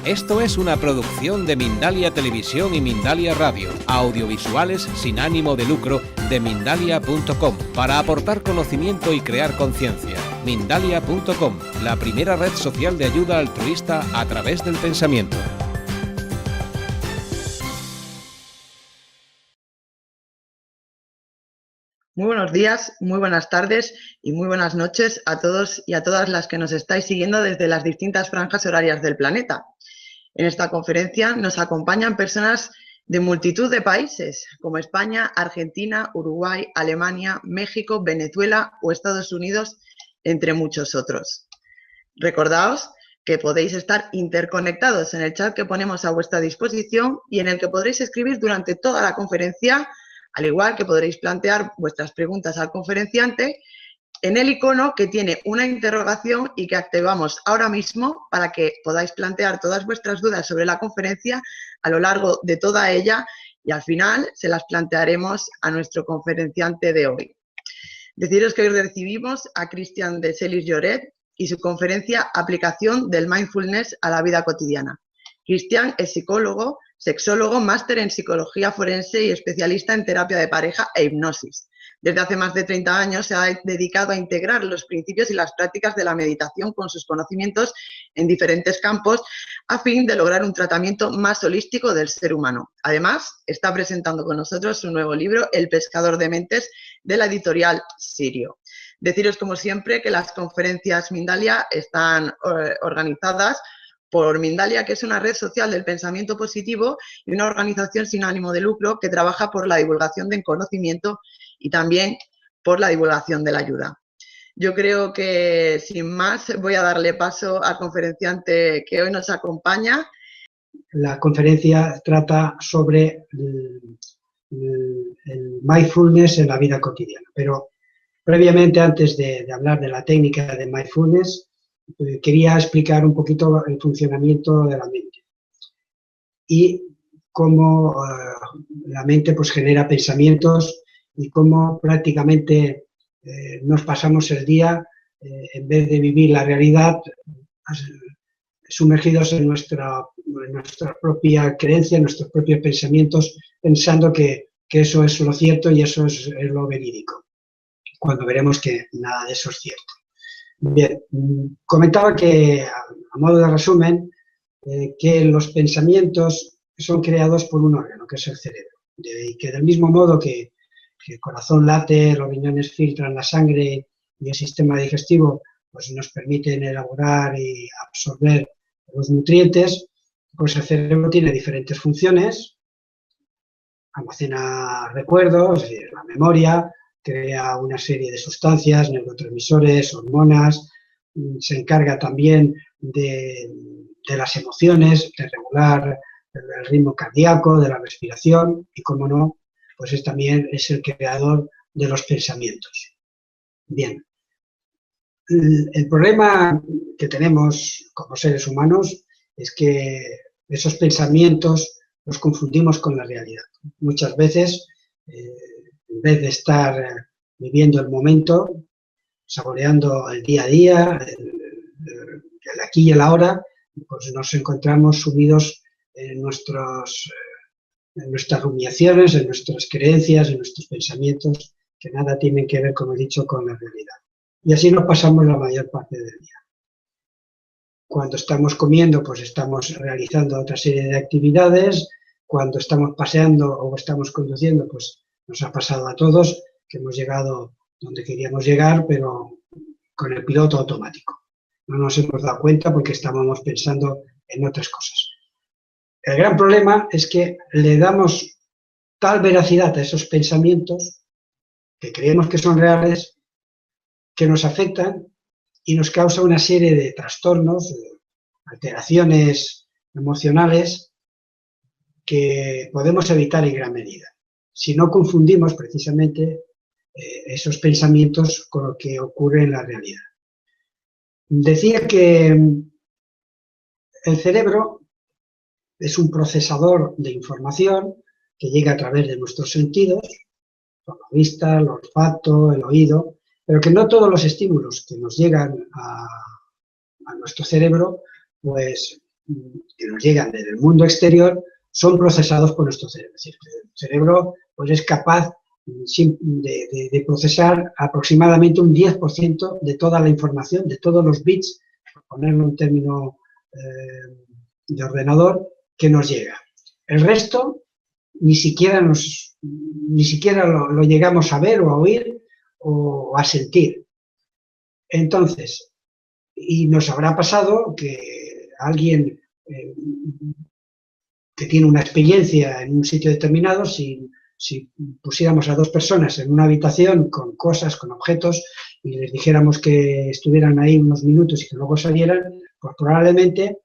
Esto es una producción de Mindalia Televisión y Mindalia Radio, audiovisuales sin ánimo de lucro de Mindalia.com, para aportar conocimiento y crear conciencia. Mindalia.com, la primera red social de ayuda altruista a través del pensamiento. Muy buenos días, muy buenas tardes y muy buenas noches a todos y a todas las que nos estáis siguiendo desde las distintas franjas horarias del planeta. En esta conferencia nos acompañan personas de multitud de países, como España, Argentina, Uruguay, Alemania, México, Venezuela o Estados Unidos, entre muchos otros. Recordaos que podéis estar interconectados en el chat que ponemos a vuestra disposición y en el que podréis escribir durante toda la conferencia, al igual que podréis plantear vuestras preguntas al conferenciante en el icono que tiene una interrogación y que activamos ahora mismo para que podáis plantear todas vuestras dudas sobre la conferencia a lo largo de toda ella y al final se las plantearemos a nuestro conferenciante de hoy. Deciros que hoy recibimos a Cristian de Celis-Lloret y su conferencia Aplicación del Mindfulness a la vida cotidiana. Cristian es psicólogo, sexólogo, máster en psicología forense y especialista en terapia de pareja e hipnosis. Desde hace más de 30 años se ha dedicado a integrar los principios y las prácticas de la meditación con sus conocimientos en diferentes campos a fin de lograr un tratamiento más holístico del ser humano. Además, está presentando con nosotros su nuevo libro, El pescador de mentes, de la editorial Sirio. Deciros, como siempre, que las conferencias Mindalia están organizadas por Mindalia, que es una red social del pensamiento positivo y una organización sin ánimo de lucro que trabaja por la divulgación del conocimiento y también por la divulgación de la ayuda. Yo creo que, sin más, voy a darle paso al conferenciante que hoy nos acompaña. La conferencia trata sobre el mindfulness en la vida cotidiana, pero previamente, antes de hablar de la técnica de mindfulness, quería explicar un poquito el funcionamiento de la mente y cómo la mente pues genera pensamientos y cómo prácticamente nos pasamos el día, en vez de vivir la realidad, sumergidos en nuestra propia creencia, en nuestros propios pensamientos, pensando que eso es lo cierto y eso es lo verídico, cuando veremos que nada de eso es cierto. Bien, comentaba que, a modo de resumen, que los pensamientos son creados por un órgano, que es el cerebro, y que del mismo modo que el corazón late, los riñones filtran la sangre y el sistema digestivo pues, nos permiten elaborar y absorber los nutrientes, pues el cerebro tiene diferentes funciones, almacena recuerdos, la memoria, crea una serie de sustancias, neurotransmisores, hormonas, se encarga también de las emociones, de regular el ritmo cardíaco, de la respiración y, como no, pues también es el creador de los pensamientos. Bien, el problema que tenemos como seres humanos es que esos pensamientos los confundimos con la realidad. Muchas veces, en vez de estar viviendo el momento, saboreando el día a día, el aquí y el ahora, pues nos encontramos sumidos en nuestras rumiaciones, en nuestras creencias, en nuestros pensamientos, que nada tienen que ver, como he dicho, con la realidad. Y así nos pasamos la mayor parte del día. Cuando estamos comiendo, pues estamos realizando otra serie de actividades. Cuando estamos paseando o estamos conduciendo, pues nos ha pasado a todos que hemos llegado donde queríamos llegar, pero con el piloto automático. No nos hemos dado cuenta porque estábamos pensando en otras cosas. El gran problema es que le damos tal veracidad a esos pensamientos que creemos que son reales, que nos afectan y nos causa una serie de trastornos, alteraciones emocionales que podemos evitar en gran medida si no confundimos precisamente esos pensamientos con lo que ocurre en la realidad. Decía que el cerebro es un procesador de información que llega a través de nuestros sentidos, la vista, el olfato, el oído, pero que no todos los estímulos que nos llegan a nuestro cerebro pues que nos llegan desde el mundo exterior son procesados por nuestro cerebro. Es decir, el cerebro pues, es capaz de procesar aproximadamente un 10% de toda la información, de todos los bits, por ponerlo en término de ordenador, que nos llega. El resto ni siquiera lo llegamos a ver o a oír o a sentir. Entonces, y nos habrá pasado que alguien que tiene una experiencia en un sitio determinado, si pusiéramos a dos personas en una habitación con cosas, con objetos, y les dijéramos que estuvieran ahí unos minutos y que luego salieran, pues probablemente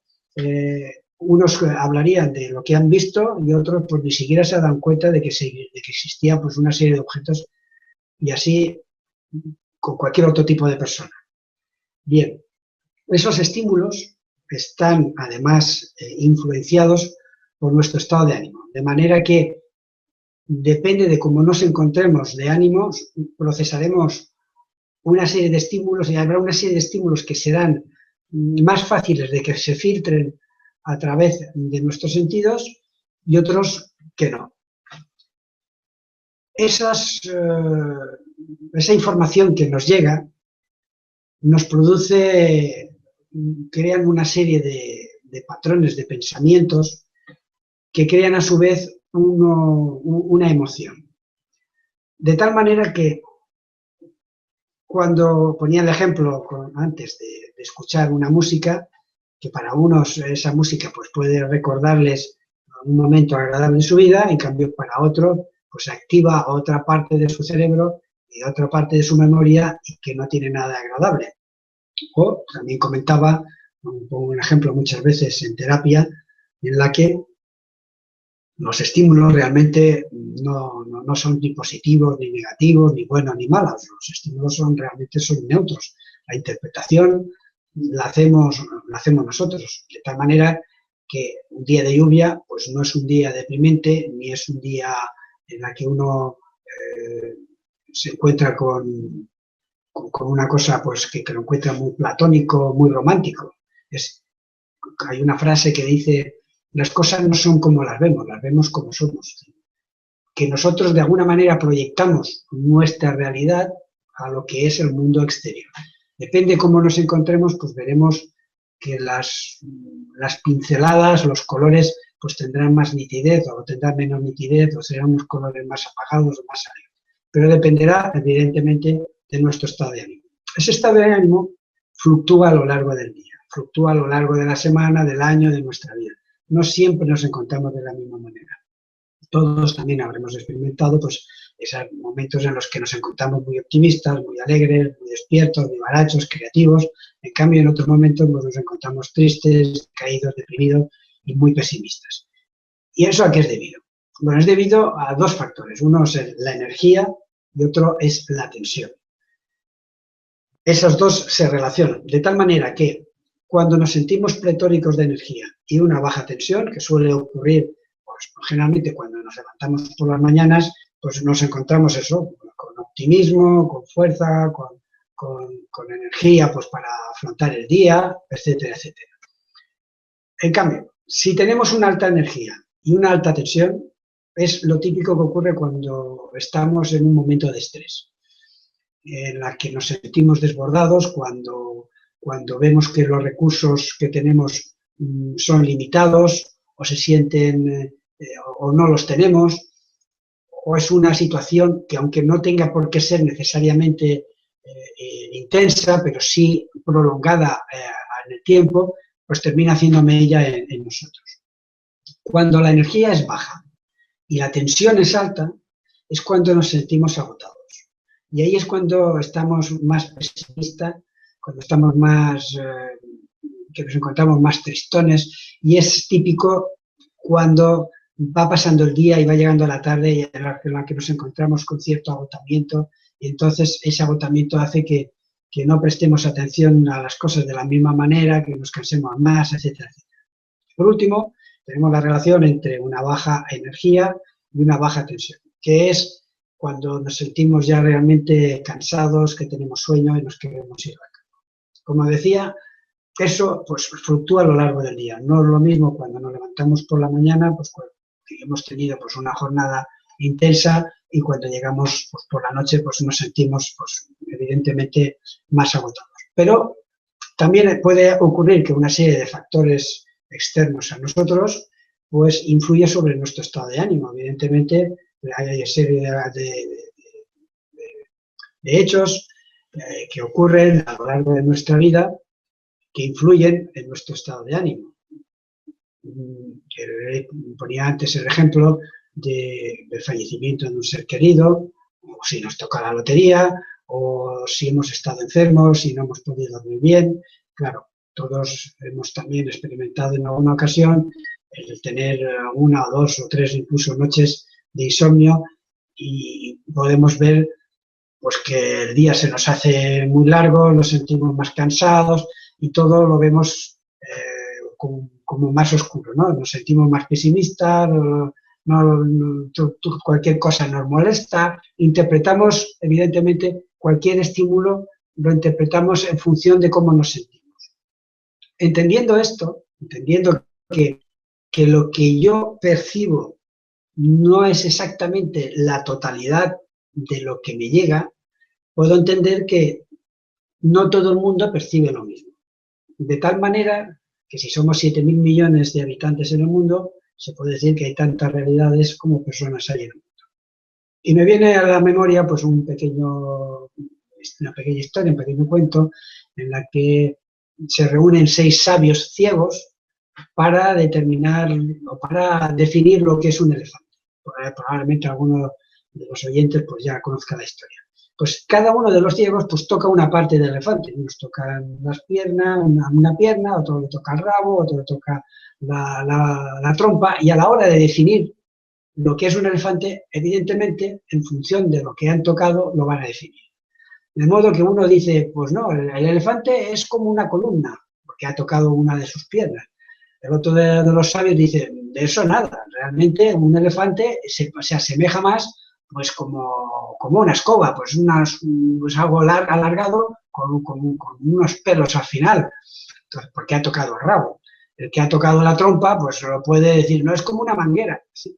unos hablarían de lo que han visto y otros pues ni siquiera se dan cuenta de que existía pues una serie de objetos, y así con cualquier otro tipo de persona. Bien, esos estímulos están además influenciados por nuestro estado de ánimo, de manera que depende de cómo nos encontremos de ánimos, procesaremos una serie de estímulos y habrá una serie de estímulos que serán más fáciles de que se filtren a través de nuestros sentidos y otros que no. Esa información que nos llega nos crean una serie de patrones, de pensamientos que crean a su vez una emoción. De tal manera que cuando ponía el ejemplo antes de escuchar una música, que para unos esa música pues, puede recordarles un momento agradable en su vida, en cambio para otro pues activa otra parte de su cerebro y otra parte de su memoria y que no tiene nada agradable. O también comentaba, pongo un ejemplo muchas veces en terapia, en la que los estímulos realmente no son ni positivos, ni negativos, ni buenos, ni malos. Los estímulos realmente son neutros. La interpretación la hacemos nosotros, de tal manera que un día de lluvia pues no es un día deprimente, ni es un día en la que uno se encuentra con una cosa pues que lo encuentra muy platónico, muy romántico. Hay una frase que dice: las cosas no son como las vemos como somos. Que nosotros de alguna manera proyectamos nuestra realidad a lo que es el mundo exterior. Depende cómo nos encontremos, pues veremos que las pinceladas, los colores, pues tendrán más nitidez o tendrán menos nitidez, o serán unos colores más apagados o más alegres. Pero dependerá, evidentemente, de nuestro estado de ánimo. Ese estado de ánimo fluctúa a lo largo del día, fluctúa a lo largo de la semana, del año, de nuestra vida. No siempre nos encontramos de la misma manera. Todos también habremos experimentado pues, esos momentos en los que nos encontramos muy optimistas, muy alegres, muy despiertos, vivarachos, creativos. En cambio, en otros momentos pues, nos encontramos tristes, caídos, deprimidos y muy pesimistas. ¿Y eso a qué es debido? Bueno, es debido a dos factores. Uno es la energía y otro es la tensión. Esos dos se relacionan, de tal manera que cuando nos sentimos pletóricos de energía y una baja tensión, que suele ocurrir pues, generalmente cuando nos levantamos por las mañanas, pues nos encontramos eso, con optimismo, con fuerza, con energía pues, para afrontar el día, etcétera, etcétera. En cambio, si tenemos una alta energía y una alta tensión, es lo típico que ocurre cuando estamos en un momento de estrés, en la que nos sentimos desbordados, cuando vemos que los recursos que tenemos son limitados o se sienten o no los tenemos, o es una situación que aunque no tenga por qué ser necesariamente intensa, pero sí prolongada en el tiempo, pues termina haciendo mella en nosotros. Cuando la energía es baja y la tensión es alta, es cuando nos sentimos agotados. Y ahí es cuando estamos más pesimistas, cuando estamos que nos encontramos más tristones, y es típico cuando va pasando el día y va llegando la tarde y en la que nos encontramos con cierto agotamiento, y entonces ese agotamiento hace que no prestemos atención a las cosas de la misma manera, que nos cansemos más, etcétera, etcétera. Por último, tenemos la relación entre una baja energía y una baja tensión, que es cuando nos sentimos ya realmente cansados, que tenemos sueño y nos queremos ir a la cama. Como decía, eso pues fluctúa a lo largo del día. No es lo mismo cuando nos levantamos por la mañana, pues cuando hemos tenido pues una jornada intensa, y cuando llegamos pues, por la noche pues nos sentimos pues evidentemente más agotados. Pero también puede ocurrir que una serie de factores externos a nosotros pues influye sobre nuestro estado de ánimo. Evidentemente hay una serie de hechos que ocurren a lo largo de nuestra vida que influyen en nuestro estado de ánimo. Ponía antes el ejemplo del fallecimiento de un ser querido, o si nos toca la lotería, o si hemos estado enfermos y no hemos podido dormir bien. Claro, todos hemos también experimentado en alguna ocasión el tener una o dos o tres incluso noches de insomnio, y podemos ver pues que el día se nos hace muy largo, nos sentimos más cansados y todo lo vemos como más oscuro, ¿no? Nos sentimos más pesimistas, cualquier cosa nos molesta, interpretamos, evidentemente, cualquier estímulo lo interpretamos en función de cómo nos sentimos. Entendiendo esto, entendiendo que lo que yo percibo no es exactamente la totalidad de lo que me llega, puedo entender que no todo el mundo percibe lo mismo. De tal manera que si somos 7.000 millones de habitantes en el mundo, se puede decir que hay tantas realidades como personas hay en el mundo. Y me viene a la memoria pues una pequeña historia, un pequeño cuento, en la que se reúnen 6 sabios ciegos para determinar o para definir lo que es un elefante. Probablemente alguno de los oyentes pues ya conozca la historia. Pues cada uno de los ciegos pues toca una parte del elefante. Unos tocan las piernas, una pierna, otro le toca el rabo, otro le toca la trompa, y a la hora de definir lo que es un elefante, evidentemente, en función de lo que han tocado, lo van a definir. De modo que uno dice, pues no, el elefante es como una columna, porque ha tocado una de sus piernas. El otro de los sabios dice, de eso nada, realmente un elefante se asemeja más pues como una escoba, pues algo alargado con unos pelos al final, entonces, porque ha tocado el rabo. El que ha tocado la trompa, pues lo puede decir, no, es como una manguera. ¿Sí?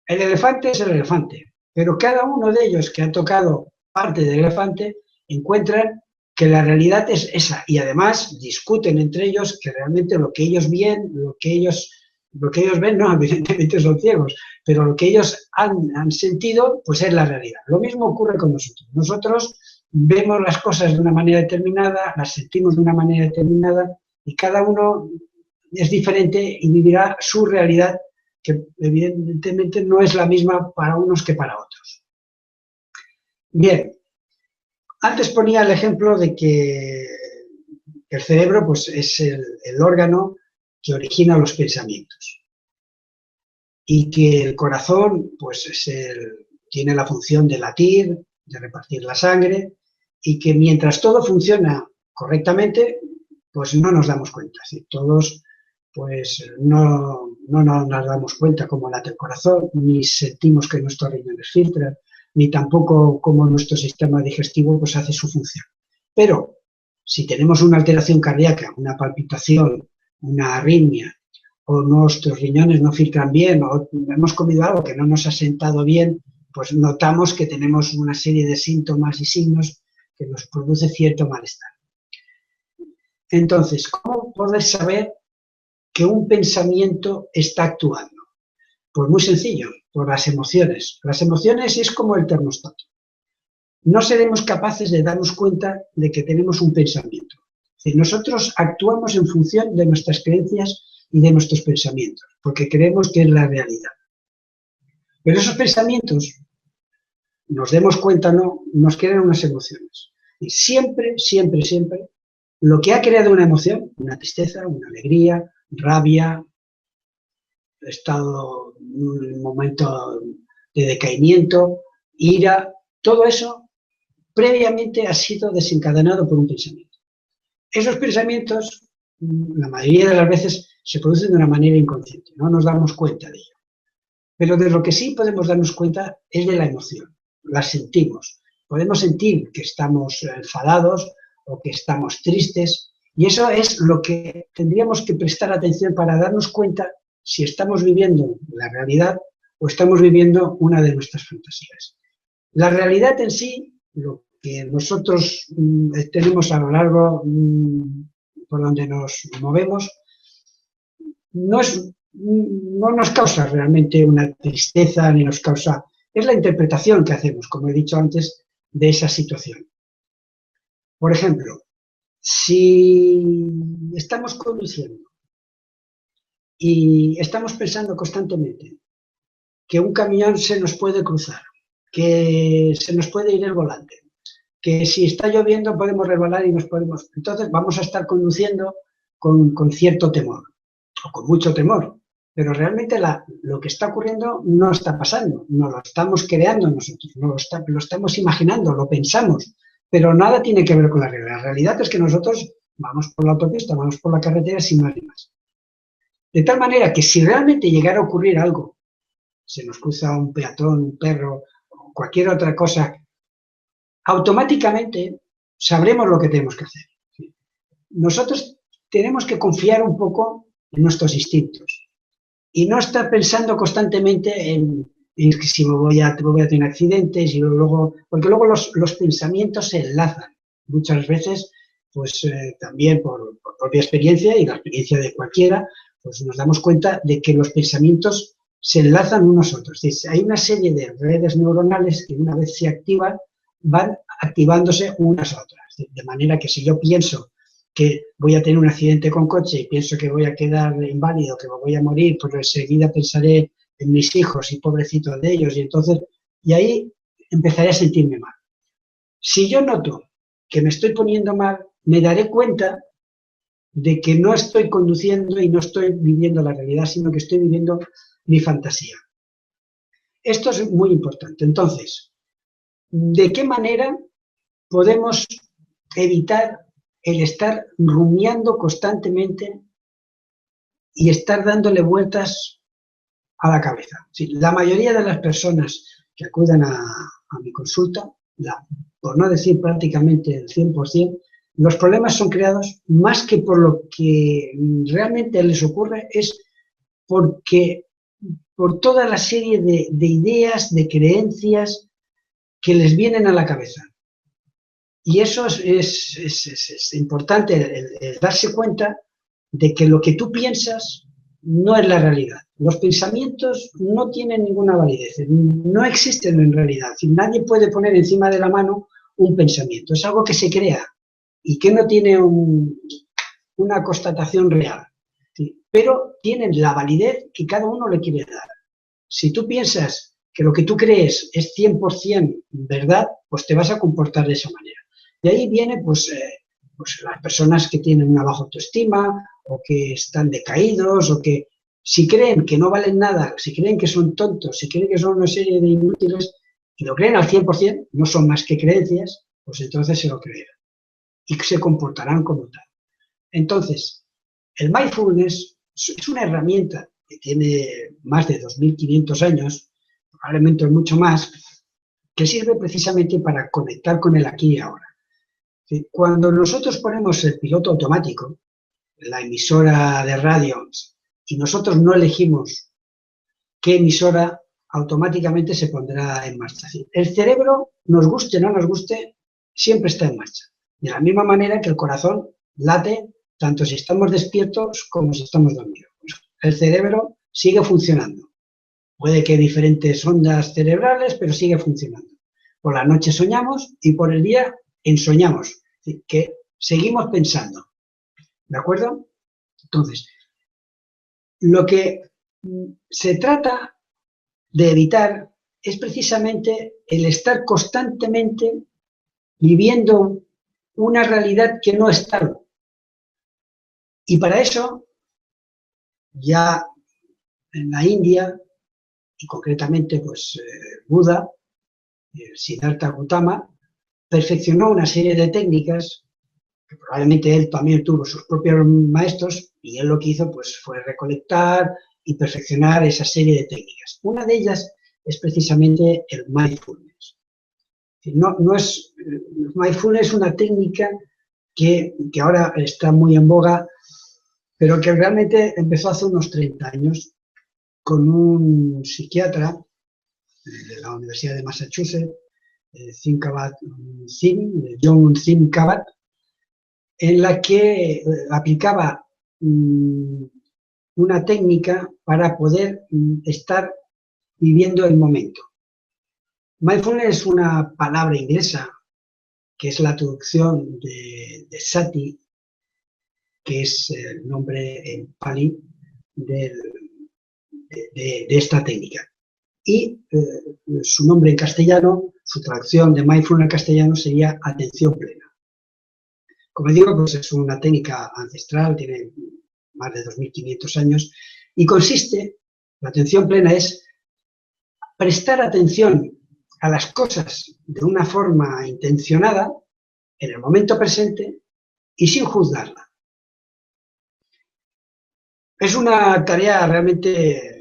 El elefante es el elefante, pero cada uno de ellos que ha tocado parte del elefante encuentran que la realidad es esa, y además discuten entre ellos que realmente lo que ellos ven, no, evidentemente son ciegos, pero lo que ellos han sentido, pues es la realidad. Lo mismo ocurre con nosotros. Nosotros vemos las cosas de una manera determinada, las sentimos de una manera determinada, y cada uno es diferente y vivirá su realidad, que evidentemente no es la misma para unos que para otros. Bien, antes ponía el ejemplo de que el cerebro pues, es el órgano que origina los pensamientos, y que el corazón pues, tiene la función de latir, de repartir la sangre, y que mientras todo funciona correctamente, pues no nos damos cuenta. ¿Sí? Todos pues no nos damos cuenta cómo late el corazón, ni sentimos que nuestros riñones filtran, ni tampoco cómo nuestro sistema digestivo pues, hace su función. Pero si tenemos una alteración cardíaca, una palpitación, una arritmia, o nuestros riñones no filtran bien, o hemos comido algo que no nos ha sentado bien, pues notamos que tenemos una serie de síntomas y signos que nos produce cierto malestar. Entonces, ¿cómo poder saber que un pensamiento está actuando? Pues muy sencillo, por las emociones. Las emociones es como el termostato. No seremos capaces de darnos cuenta de que tenemos un pensamiento. Es decir, nosotros actuamos en función de nuestras creencias y de nuestros pensamientos, porque creemos que es la realidad. Pero esos pensamientos, nos demos cuenta o no, nos crean unas emociones. Y siempre, siempre, siempre, lo que ha creado una emoción, una tristeza, una alegría, rabia, estado, un momento de decaimiento, ira, todo eso previamente ha sido desencadenado por un pensamiento. Esos pensamientos, la mayoría de las veces, se producen de una manera inconsciente, no nos damos cuenta de ello. Pero de lo que sí podemos darnos cuenta es de la emoción, la sentimos. Podemos sentir que estamos enfadados o que estamos tristes, Y eso es lo que tendríamos que prestar atención para darnos cuenta si estamos viviendo la realidad o estamos viviendo una de nuestras fantasías. La realidad en sí, lo que nosotros tenemos a lo largo por donde nos movemos, no nos causa realmente una tristeza ni nos causa... Es la interpretación que hacemos, como he dicho antes, de esa situación. Por ejemplo, si estamos conduciendo y estamos pensando constantemente que un camión se nos puede cruzar, que se nos puede ir el volante, que si está lloviendo podemos resbalar y nos podemos... Entonces vamos a estar conduciendo con cierto temor, o con mucho temor, pero realmente lo que está ocurriendo no está pasando, no lo estamos creando nosotros, lo estamos imaginando, lo pensamos, pero nada tiene que ver con la realidad. La realidad es que nosotros vamos por la autopista, vamos por la carretera sin más ni más. De tal manera que si realmente llegara a ocurrir algo, se nos cruza un peatón, un perro, o cualquier otra cosa, automáticamente sabremos lo que tenemos que hacer. Nosotros tenemos que confiar un poco en nuestros instintos y no estar pensando constantemente en que si voy a tener accidentes y luego, porque luego los pensamientos se enlazan. Muchas veces, pues también por propia experiencia y la experiencia de cualquiera, pues nos damos cuenta de que los pensamientos se enlazan unos a otros. Es decir, hay una serie de redes neuronales que una vez se activan, van activándose unas a otras. De manera que si yo pienso que voy a tener un accidente con coche y pienso que voy a quedar inválido, que me voy a morir, pues enseguida pensaré en mis hijos y pobrecitos de ellos, y ahí empezaré a sentirme mal. Si yo noto que me estoy poniendo mal, me daré cuenta de que no estoy conduciendo y no estoy viviendo la realidad, sino que estoy viviendo mi fantasía. Esto es muy importante. Entonces, ¿de qué manera podemos evitar el estar rumiando constantemente y estar dándole vueltas a la cabeza? Sí, la mayoría de las personas que acuden a mi consulta, por no decir prácticamente el 100%, los problemas son creados más que por lo que realmente les ocurre, es porque por toda la serie de ideas, de creencias que les vienen a la cabeza. Y eso es importante, el darse cuenta de que lo que tú piensas no es la realidad. Los pensamientos no tienen ninguna validez, no existen en realidad. Nadie puede poner encima de la mano un pensamiento, es algo que se crea y que no tiene una constatación real, ¿sí? Pero tienen la validez que cada uno le quiere dar. Si tú piensas que lo que tú crees es 100% verdad, pues te vas a comportar de esa manera. De ahí viene pues las personas que tienen una baja autoestima o que están decaídos o que si creen que no valen nada, si creen que son tontos, si creen que son una serie de inútiles y lo creen al 100%, no son más que creencias, pues entonces se lo creerán y se comportarán como tal. Entonces, el mindfulness es una herramienta que tiene más de 2.500 años, probablemente mucho más, que sirve precisamente para conectar con el aquí y ahora. Cuando nosotros ponemos el piloto automático, la emisora de radio, y nosotros no elegimos qué emisora, automáticamente se pondrá en marcha. El cerebro, nos guste o no nos guste, siempre está en marcha. De la misma manera que el corazón late tanto si estamos despiertos como si estamos dormidos. El cerebro sigue funcionando. Puede que diferentes ondas cerebrales, pero sigue funcionando. Por la noche soñamos y por el día ensoñamos, que seguimos pensando. ¿De acuerdo? Entonces, lo que se trata de evitar es precisamente el estar constantemente viviendo una realidad que no es tal. Y para eso, ya en la India, y concretamente pues Buda, Siddhartha Gautama, perfeccionó una serie de técnicas que probablemente él también tuvo sus propios maestros, y él lo que hizo pues fue recolectar y perfeccionar esa serie de técnicas. Una de ellas es precisamente el mindfulness. Mindfulness es una técnica que ahora está muy en boga, pero que realmente empezó hace unos 30 años con un psiquiatra de la Universidad de Massachusetts, John Sim Kabat, en la que aplicaba una técnica para poder estar viviendo el momento. Mindfulness es una palabra inglesa que es la traducción de sati, que es el nombre en pali de esta técnica. Y su nombre en castellano, su traducción de mindfulness en castellano sería atención plena. Como digo, pues es una técnica ancestral, tiene más de 2500 años, y consiste, la atención plena es prestar atención a las cosas de una forma intencionada, en el momento presente y sin juzgarla. Es una tarea realmente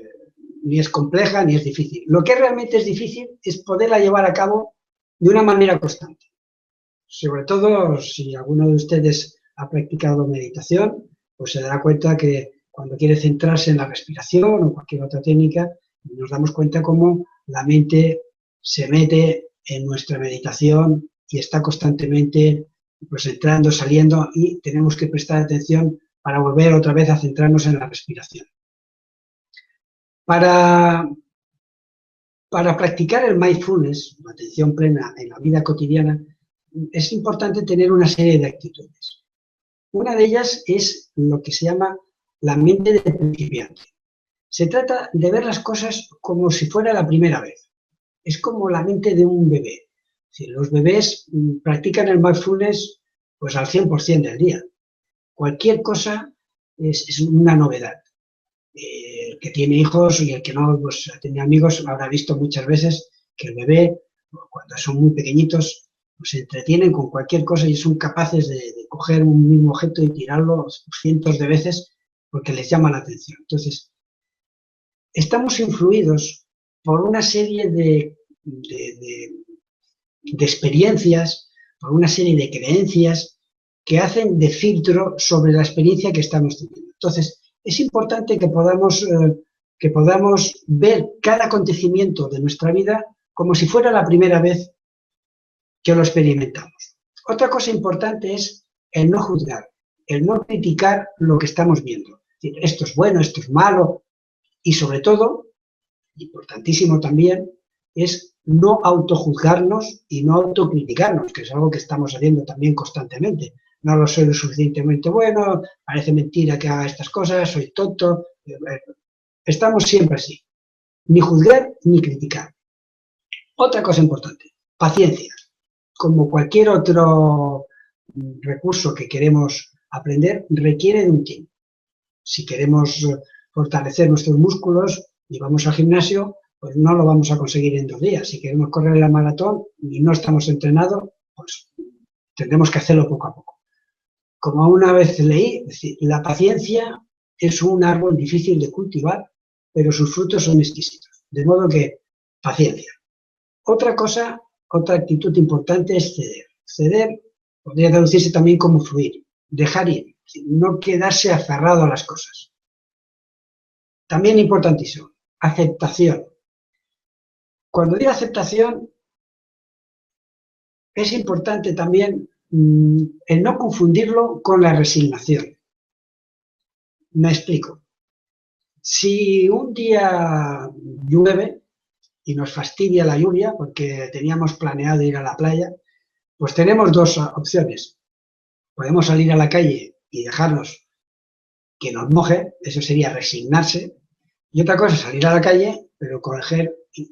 ni es compleja ni es difícil. Lo que realmente es difícil es poderla llevar a cabo de una manera constante. Sobre todo si alguno de ustedes ha practicado meditación, pues se dará cuenta que cuando quiere centrarse en la respiración o cualquier otra técnica, nos damos cuenta cómo la mente se mete en nuestra meditación y está constantemente pues entrando, saliendo, y tenemos que prestar atención para volver otra vez a centrarnos en la respiración. Para practicar el mindfulness, la atención plena en la vida cotidiana, es importante tener una serie de actitudes. Una de ellas es lo que se llama la mente de principiante. Se trata de ver las cosas como si fuera la primera vez. Es como la mente de un bebé. Si los bebés practican el mindfulness pues al 100% del día. Cualquier cosa es una novedad. El que tiene hijos y el que no pues, tiene amigos habrá visto muchas veces que el bebé, cuando son muy pequeñitos, pues, se entretienen con cualquier cosa y son capaces de coger un mismo objeto y tirarlo cientos de veces porque les llama la atención. Entonces, estamos influidos por una serie de experiencias, por una serie de creencias que hacen de filtro sobre la experiencia que estamos teniendo. Entonces, es importante que podamos ver cada acontecimiento de nuestra vida como si fuera la primera vez que lo experimentamos. Otra cosa importante es el no juzgar, el no criticar lo que estamos viendo. Es decir, esto es bueno, esto es malo, y sobre todo, importantísimo también, es no autojuzgarnos y no autocriticarnos, que es algo que estamos haciendo también constantemente. No lo soy lo suficientemente bueno, parece mentira que haga estas cosas, soy tonto. Estamos siempre así, ni juzgar ni criticar. Otra cosa importante, paciencia. Como cualquier otro recurso que queremos aprender, requiere de un tiempo. Si queremos fortalecer nuestros músculos y vamos al gimnasio, pues no lo vamos a conseguir en 2 días. Si queremos correr la maratón y no estamos entrenados, pues tendremos que hacerlo poco a poco. Como una vez leí, la paciencia es un árbol difícil de cultivar, pero sus frutos son exquisitos. De modo que, paciencia. Otra cosa, otra actitud importante es ceder. Ceder podría traducirse también como fluir, dejar ir, no quedarse aferrado a las cosas. También importantísimo, aceptación. Cuando digo aceptación, es importante también el no confundirlo con la resignación. Me explico. Si un día llueve y nos fastidia la lluvia porque teníamos planeado ir a la playa, pues tenemos 2 opciones. Podemos salir a la calle y dejarnos que nos moje, eso sería resignarse, y otra cosa es salir a la calle, pero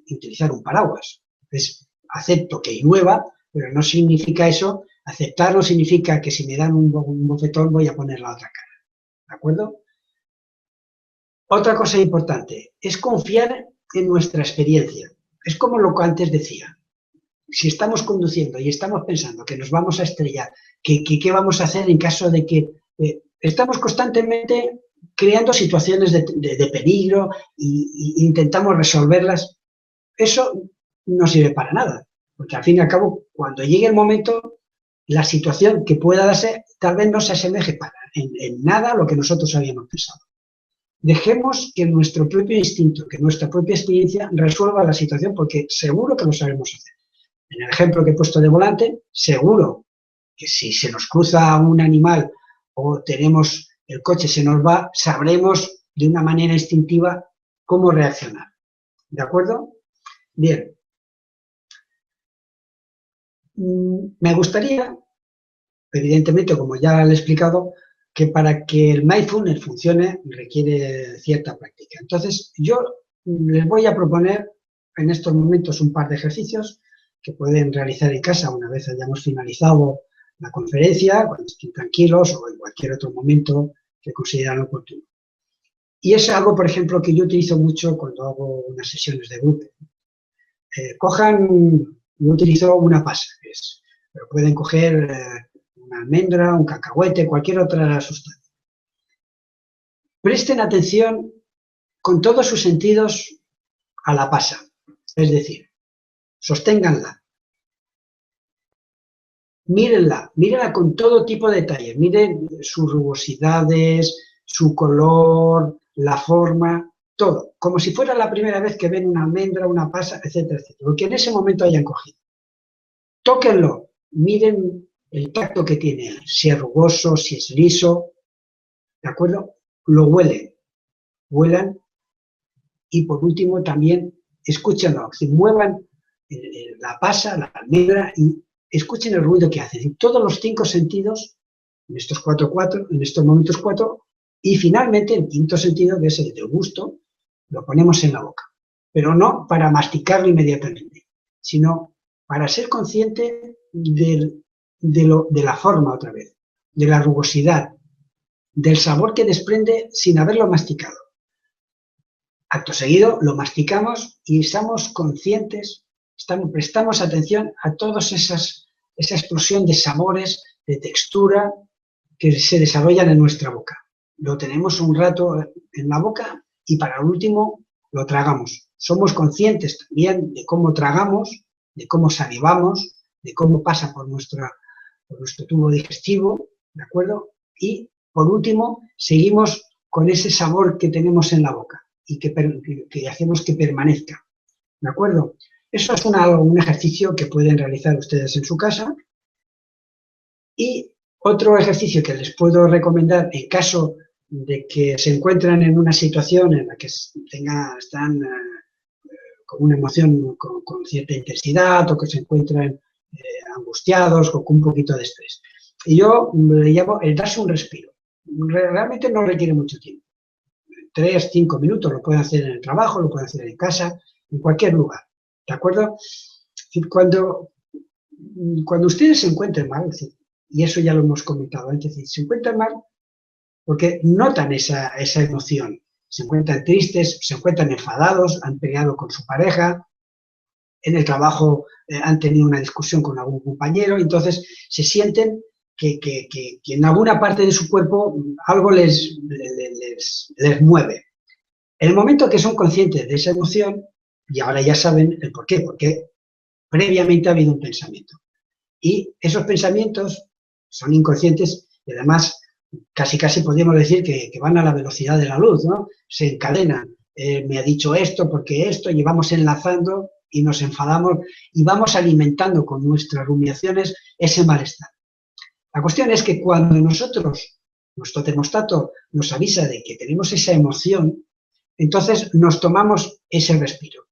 utilizar un paraguas. Entonces, acepto que llueva, pero no significa eso. Aceptar no significa que si me dan un bofetón voy a poner la otra cara. ¿De acuerdo? Otra cosa importante es confiar en nuestra experiencia. Es como lo que antes decía. Si estamos conduciendo y estamos pensando que nos vamos a estrellar, ¿qué vamos a hacer en caso de que estamos constantemente creando situaciones de peligro e intentamos resolverlas? Eso no sirve para nada, porque al fin y al cabo, cuando llegue el momento, la situación que pueda darse tal vez no se asemeje en nada a lo que nosotros habíamos pensado. Dejemos que nuestro propio instinto, que nuestra propia experiencia resuelva la situación, porque seguro que lo sabemos hacer. En el ejemplo que he puesto de volante, seguro que si se nos cruza un animal o tenemos el coche se nos va, sabremos de una manera instintiva cómo reaccionar. ¿De acuerdo? Bien. Me gustaría, evidentemente, como ya le he explicado, que para que el mindfulness funcione requiere cierta práctica. Entonces, yo les voy a proponer en estos momentos un par de ejercicios que pueden realizar en casa una vez hayamos finalizado la conferencia, cuando estén tranquilos o en cualquier otro momento que consideren oportuno. Y es algo, por ejemplo, que yo utilizo mucho cuando hago unas sesiones de grupo. Yo utilizo una pasa, pero pueden coger una almendra, un cacahuete, cualquier otra sustancia. Presten atención con todos sus sentidos a la pasa, es decir, sosténganla. Mírenla con todo tipo de detalles, miren sus rugosidades, su color, la forma, todo, como si fuera la primera vez que ven una almendra, una pasa, etcétera, etcétera, lo que en ese momento hayan cogido. Tóquenlo, miren el tacto que tiene, si es rugoso, si es liso, ¿de acuerdo? Lo huelan y por último también escúchenlo, si muevan la pasa, la almendra y escuchen el ruido que hace. Es decir, todos los 5 sentidos, en estos momentos 4, y finalmente el quinto sentido, que es el del gusto, lo ponemos en la boca. Pero no para masticarlo inmediatamente, sino para ser consciente de la forma otra vez, de la rugosidad, del sabor que desprende sin haberlo masticado. Acto seguido lo masticamos y estamos conscientes, prestamos atención a todas esa explosión de sabores, de textura que se desarrollan en nuestra boca. Lo tenemos un rato en la boca y para el último lo tragamos. Somos conscientes también de cómo tragamos, de cómo salivamos, de cómo pasa por nuestro tubo digestivo, ¿de acuerdo? Y por último seguimos con ese sabor que tenemos en la boca y que hacemos que permanezca, ¿de acuerdo? Eso es un ejercicio que pueden realizar ustedes en su casa. Y otro ejercicio que les puedo recomendar en caso de que se encuentran en una situación en la que están con una emoción con cierta intensidad o que se encuentran angustiados o con un poquito de estrés. Y yo le llamo el darse un respiro. Realmente no requiere mucho tiempo. 3, 5 minutos, lo pueden hacer en el trabajo, lo pueden hacer en casa, en cualquier lugar, ¿de acuerdo? Cuando ustedes se encuentren mal, y eso ya lo hemos comentado antes, se encuentran mal porque notan esa emoción, se encuentran tristes, se encuentran enfadados, han peleado con su pareja, en el trabajo han tenido una discusión con algún compañero, entonces se sienten que en alguna parte de su cuerpo algo les mueve. En el momento que son conscientes de esa emoción, y ahora ya saben el por qué, porque previamente ha habido un pensamiento. Y esos pensamientos son inconscientes y además casi podríamos decir que van a la velocidad de la luz, ¿no? Se encadenan. Me ha dicho esto, porque esto, y vamos enlazando y nos enfadamos y vamos alimentando con nuestras rumiaciones ese malestar. La cuestión es que cuando nuestro termostato nos avisa de que tenemos esa emoción, entonces nos tomamos ese respiro.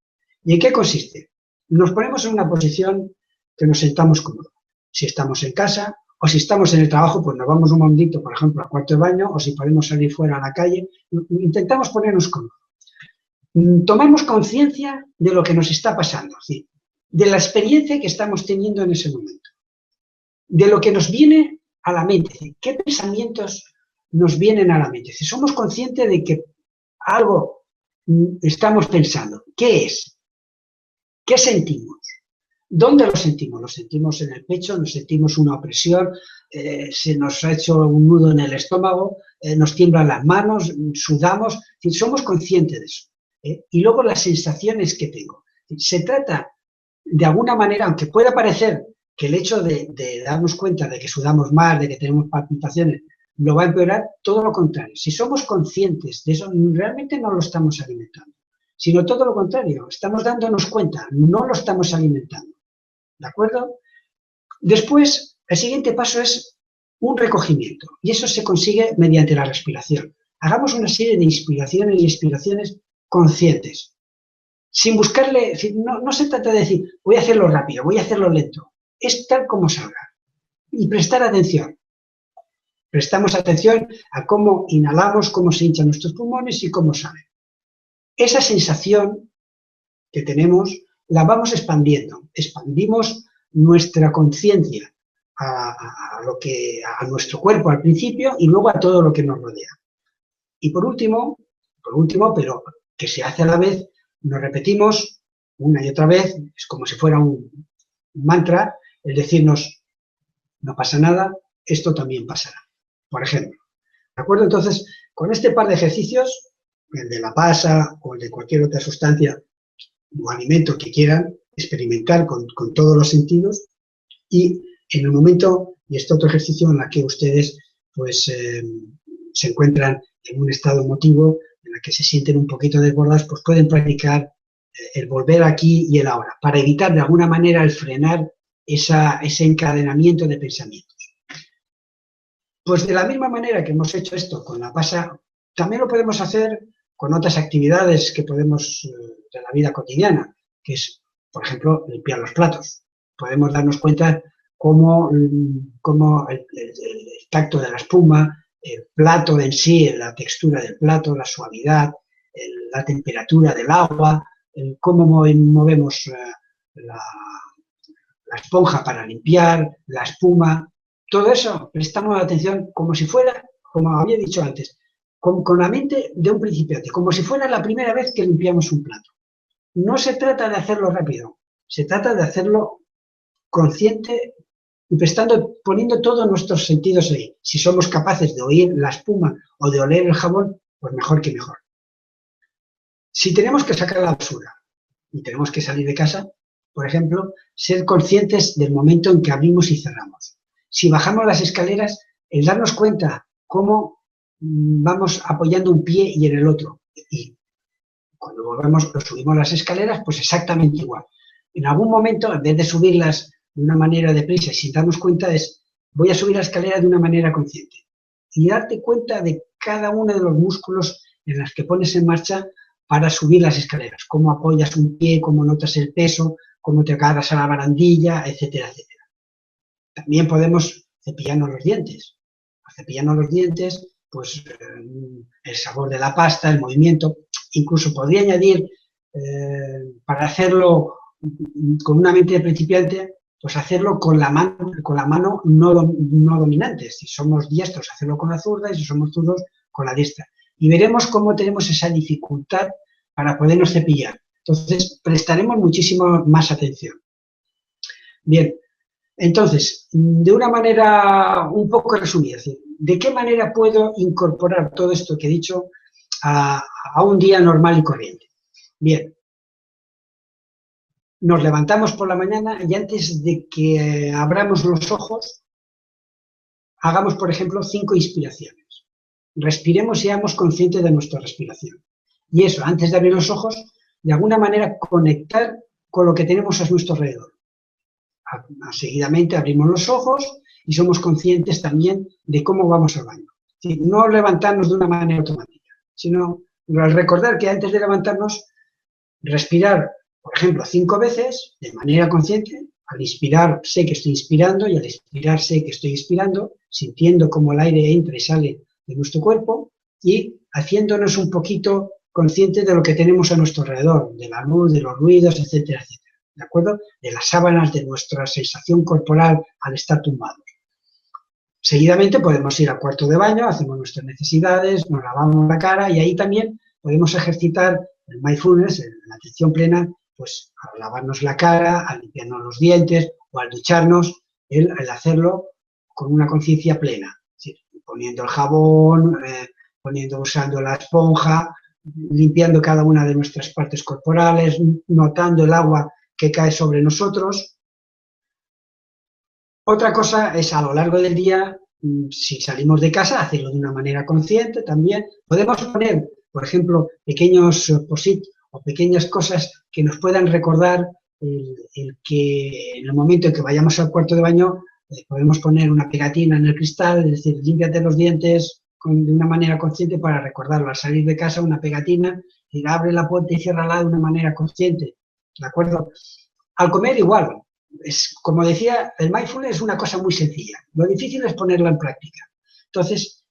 ¿Y en qué consiste? Nos ponemos en una posición que nos sentamos cómodos. Si estamos en casa o si estamos en el trabajo, pues nos vamos un momentito, por ejemplo, al cuarto de baño, o si podemos salir fuera a la calle, intentamos ponernos cómodos. Tomamos conciencia de lo que nos está pasando, ¿sí? De la experiencia que estamos teniendo en ese momento, de lo que nos viene a la mente, qué pensamientos nos vienen a la mente. Si somos conscientes de que algo estamos pensando, ¿qué es? ¿Qué sentimos? ¿Dónde lo sentimos? ¿Lo sentimos en el pecho? ¿Nos sentimos una opresión? ¿Se nos ha hecho un nudo en el estómago? ¿Nos tiemblan las manos? ¿Sudamos? Somos conscientes de eso. Y luego las sensaciones que tengo. Se trata, de alguna manera, aunque pueda parecer que el hecho de darnos cuenta de que sudamos más, de que tenemos palpitaciones, lo va a empeorar, todo lo contrario. Si somos conscientes de eso, realmente no lo estamos alimentando, sino todo lo contrario, estamos dándonos cuenta, no lo estamos alimentando. ¿De acuerdo? Después, el siguiente paso es un recogimiento, y eso se consigue mediante la respiración. Hagamos una serie de inspiraciones y expiraciones conscientes, sin buscarle, no se trata de decir, voy a hacerlo rápido, voy a hacerlo lento, es tal como salga, y prestar atención. Prestamos atención a cómo inhalamos, cómo se hinchan nuestros pulmones y cómo salen. Esa sensación que tenemos la vamos expandiendo, expandimos nuestra conciencia a nuestro cuerpo al principio y luego a todo lo que nos rodea. Y por último, pero que se hace a la vez, nos repetimos una y otra vez, es como si fuera un mantra, el decirnos, no pasa nada, esto también pasará, por ejemplo. ¿De acuerdo? Entonces, con este par de ejercicios, el de la pasa o el de cualquier otra sustancia o alimento que quieran experimentar con todos los sentidos, y en el momento, y este otro ejercicio en el que ustedes pues, se encuentran en un estado emotivo, en el que se sienten un poquito desbordados, pues pueden practicar el volver aquí y el ahora, para evitar de alguna manera el frenar ese encadenamiento de pensamientos. Pues de la misma manera que hemos hecho esto con la pasa, también lo podemos hacer con otras actividades que podemos de la vida cotidiana, que es, por ejemplo, limpiar los platos. Podemos darnos cuenta cómo el tacto de la espuma, el plato en sí, la textura del plato, la suavidad, la temperatura del agua, cómo movemos la esponja para limpiar, la espuma, todo eso prestamos atención como si fuera, como había dicho antes, con la mente de un principiante, como si fuera la primera vez que limpiamos un plato. No se trata de hacerlo rápido, se trata de hacerlo consciente y poniendo todos nuestros sentidos ahí. Si somos capaces de oír la espuma o de oler el jabón, pues mejor que mejor. Si tenemos que sacar la basura y tenemos que salir de casa, por ejemplo, ser conscientes del momento en que abrimos y cerramos. Si bajamos las escaleras, el darnos cuenta cómo vamos apoyando un pie y en el otro. Y cuando subimos las escaleras, pues exactamente igual. En algún momento, en vez de subirlas de una manera deprisa y sin darnos cuenta, voy a subir la escalera de una manera consciente. Y darte cuenta de cada uno de los músculos en los que pones en marcha para subir las escaleras. Cómo apoyas un pie, cómo notas el peso, cómo te agarras a la barandilla, etcétera, etcétera. También podemos cepillarnos los dientes. Al cepillarnos los dientes, pues el sabor de la pasta, el movimiento. Incluso podría añadir, para hacerlo con una mente de principiante, pues hacerlo con la mano no dominante. Si somos diestros, hacerlo con la zurda, y si somos zurdos, con la diestra. Y veremos cómo tenemos esa dificultad para podernos cepillar. Entonces, prestaremos muchísimo más atención. Bien, entonces, de una manera un poco resumida, ¿de qué manera puedo incorporar todo esto que he dicho a un día normal y corriente? Bien, nos levantamos por la mañana y antes de que abramos los ojos, hagamos, por ejemplo, 5 inspiraciones. Respiremos y seamos conscientes de nuestra respiración. Y eso, antes de abrir los ojos, de alguna manera conectar con lo que tenemos a nuestro alrededor. Seguidamente abrimos los ojos y somos conscientes también de cómo vamos al baño. No levantarnos de una manera automática, sino al recordar que antes de levantarnos, respirar, por ejemplo, 5 veces de manera consciente. Al inspirar sé que estoy inspirando y al expirar sé que estoy expirando, sintiendo cómo el aire entra y sale de nuestro cuerpo y haciéndonos un poquito conscientes de lo que tenemos a nuestro alrededor, de la luz, de los ruidos, etcétera, etcétera. ¿De acuerdo? De las sábanas, de nuestra sensación corporal al estar tumbados. Seguidamente podemos ir al cuarto de baño, hacemos nuestras necesidades, nos lavamos la cara y ahí también podemos ejercitar el mindfulness, la atención plena, pues al lavarnos la cara, al limpiarnos los dientes o al ducharnos, el hacerlo con una conciencia plena. ¿Sí? Poniendo el jabón, usando la esponja, limpiando cada una de nuestras partes corporales, notando el agua que cae sobre nosotros. Otra cosa es a lo largo del día, si salimos de casa, hacerlo de una manera consciente también. Podemos poner, por ejemplo, pequeños post-it o pequeñas cosas que nos puedan recordar el que en el momento en que vayamos al cuarto de baño podemos poner una pegatina en el cristal, es decir, límpiate los dientes de una manera consciente para recordarlo. Al salir de casa, una pegatina, y abre la puerta y ciérrala de una manera consciente, ¿de acuerdo? Al comer igual. Como decía, el mindfulness es una cosa muy sencilla. Lo difícil es ponerla en práctica. Entonces,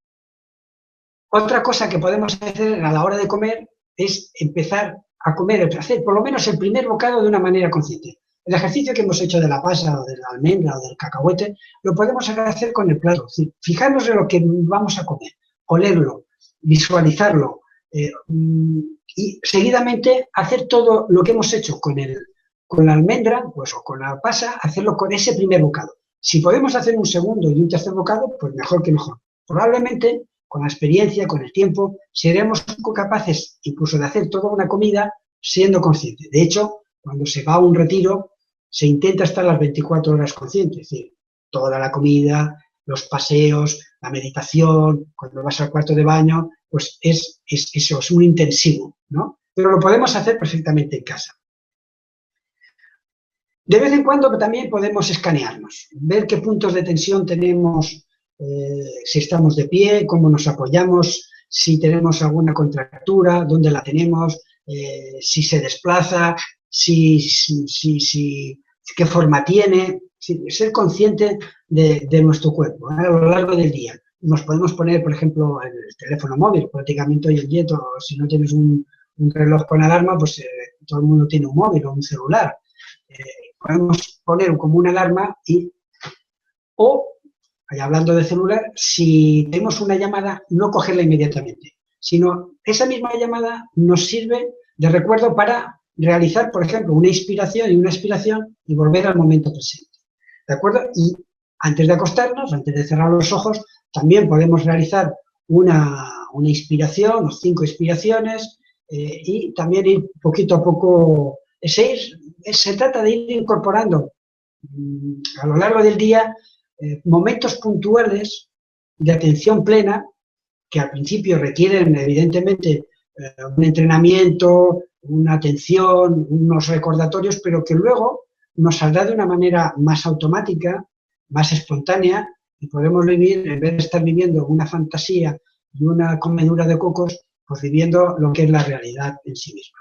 otra cosa que podemos hacer a la hora de comer es empezar a comer, hacer por lo menos el primer bocado de una manera consciente. El ejercicio que hemos hecho de la pasa o de la almendra o del cacahuete lo podemos hacer con el plato. Es decir, fijarnos en lo que vamos a comer, olerlo, visualizarlo y seguidamente hacer todo lo que hemos hecho con la almendra pues, o con la pasa, hacerlo con ese primer bocado. Si podemos hacer un segundo y un tercer bocado, pues mejor que mejor. Probablemente, con la experiencia, con el tiempo, seremos capaces incluso de hacer toda una comida siendo consciente. De hecho, cuando se va a un retiro, se intenta estar las 24 horas consciente, es decir, toda la comida, los paseos, la meditación, cuando vas al cuarto de baño, pues eso, es un intensivo, ¿no? Pero lo podemos hacer perfectamente en casa. De vez en cuando también podemos escanearnos, ver qué puntos de tensión tenemos, si estamos de pie, cómo nos apoyamos, si tenemos alguna contractura, dónde la tenemos, si se desplaza, qué forma tiene, ser consciente de nuestro cuerpo a lo largo del día. Nos podemos poner, por ejemplo, el teléfono móvil, prácticamente hoy en día, si no tienes un reloj con alarma, pues todo el mundo tiene un móvil o un celular. Podemos poner como una alarma o, hablando de celular, si tenemos una llamada, no cogerla inmediatamente, sino esa misma llamada nos sirve de recuerdo para realizar, por ejemplo, una inspiración y una expiración y volver al momento presente. ¿De acuerdo? Y antes de acostarnos, antes de cerrar los ojos, también podemos realizar una inspiración o 5 inspiraciones y también ir poquito a poco. Se trata de ir incorporando a lo largo del día momentos puntuales de atención plena que al principio requieren evidentemente un entrenamiento, una atención, unos recordatorios, pero que luego nos saldrá de una manera más automática, más espontánea y podemos vivir, en vez de estar viviendo una fantasía y una comedura de cocos, pues viviendo lo que es la realidad en sí misma.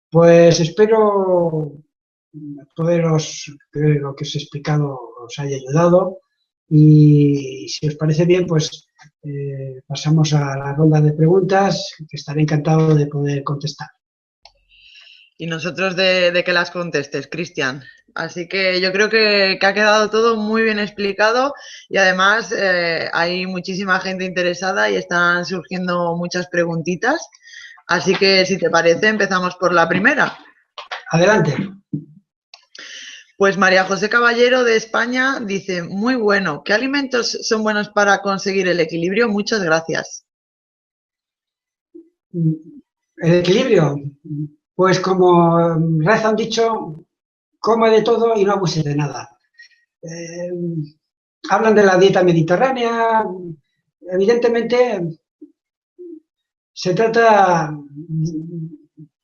Pues espero que lo que os he explicado os haya ayudado y si os parece bien, pues pasamos a la ronda de preguntas, que estaré encantado de poder contestar. Y nosotros de que las contestes, Cristian. Así que yo creo que ha quedado todo muy bien explicado y además hay muchísima gente interesada y están surgiendo muchas preguntitas. Así que si te parece, empezamos por la primera. Adelante. Pues María José Caballero de España dice, muy bueno, ¿qué alimentos son buenos para conseguir el equilibrio? Muchas gracias. El equilibrio, pues como reza un dicho, come de todo y no abuses de nada. Hablan de la dieta mediterránea, evidentemente se trata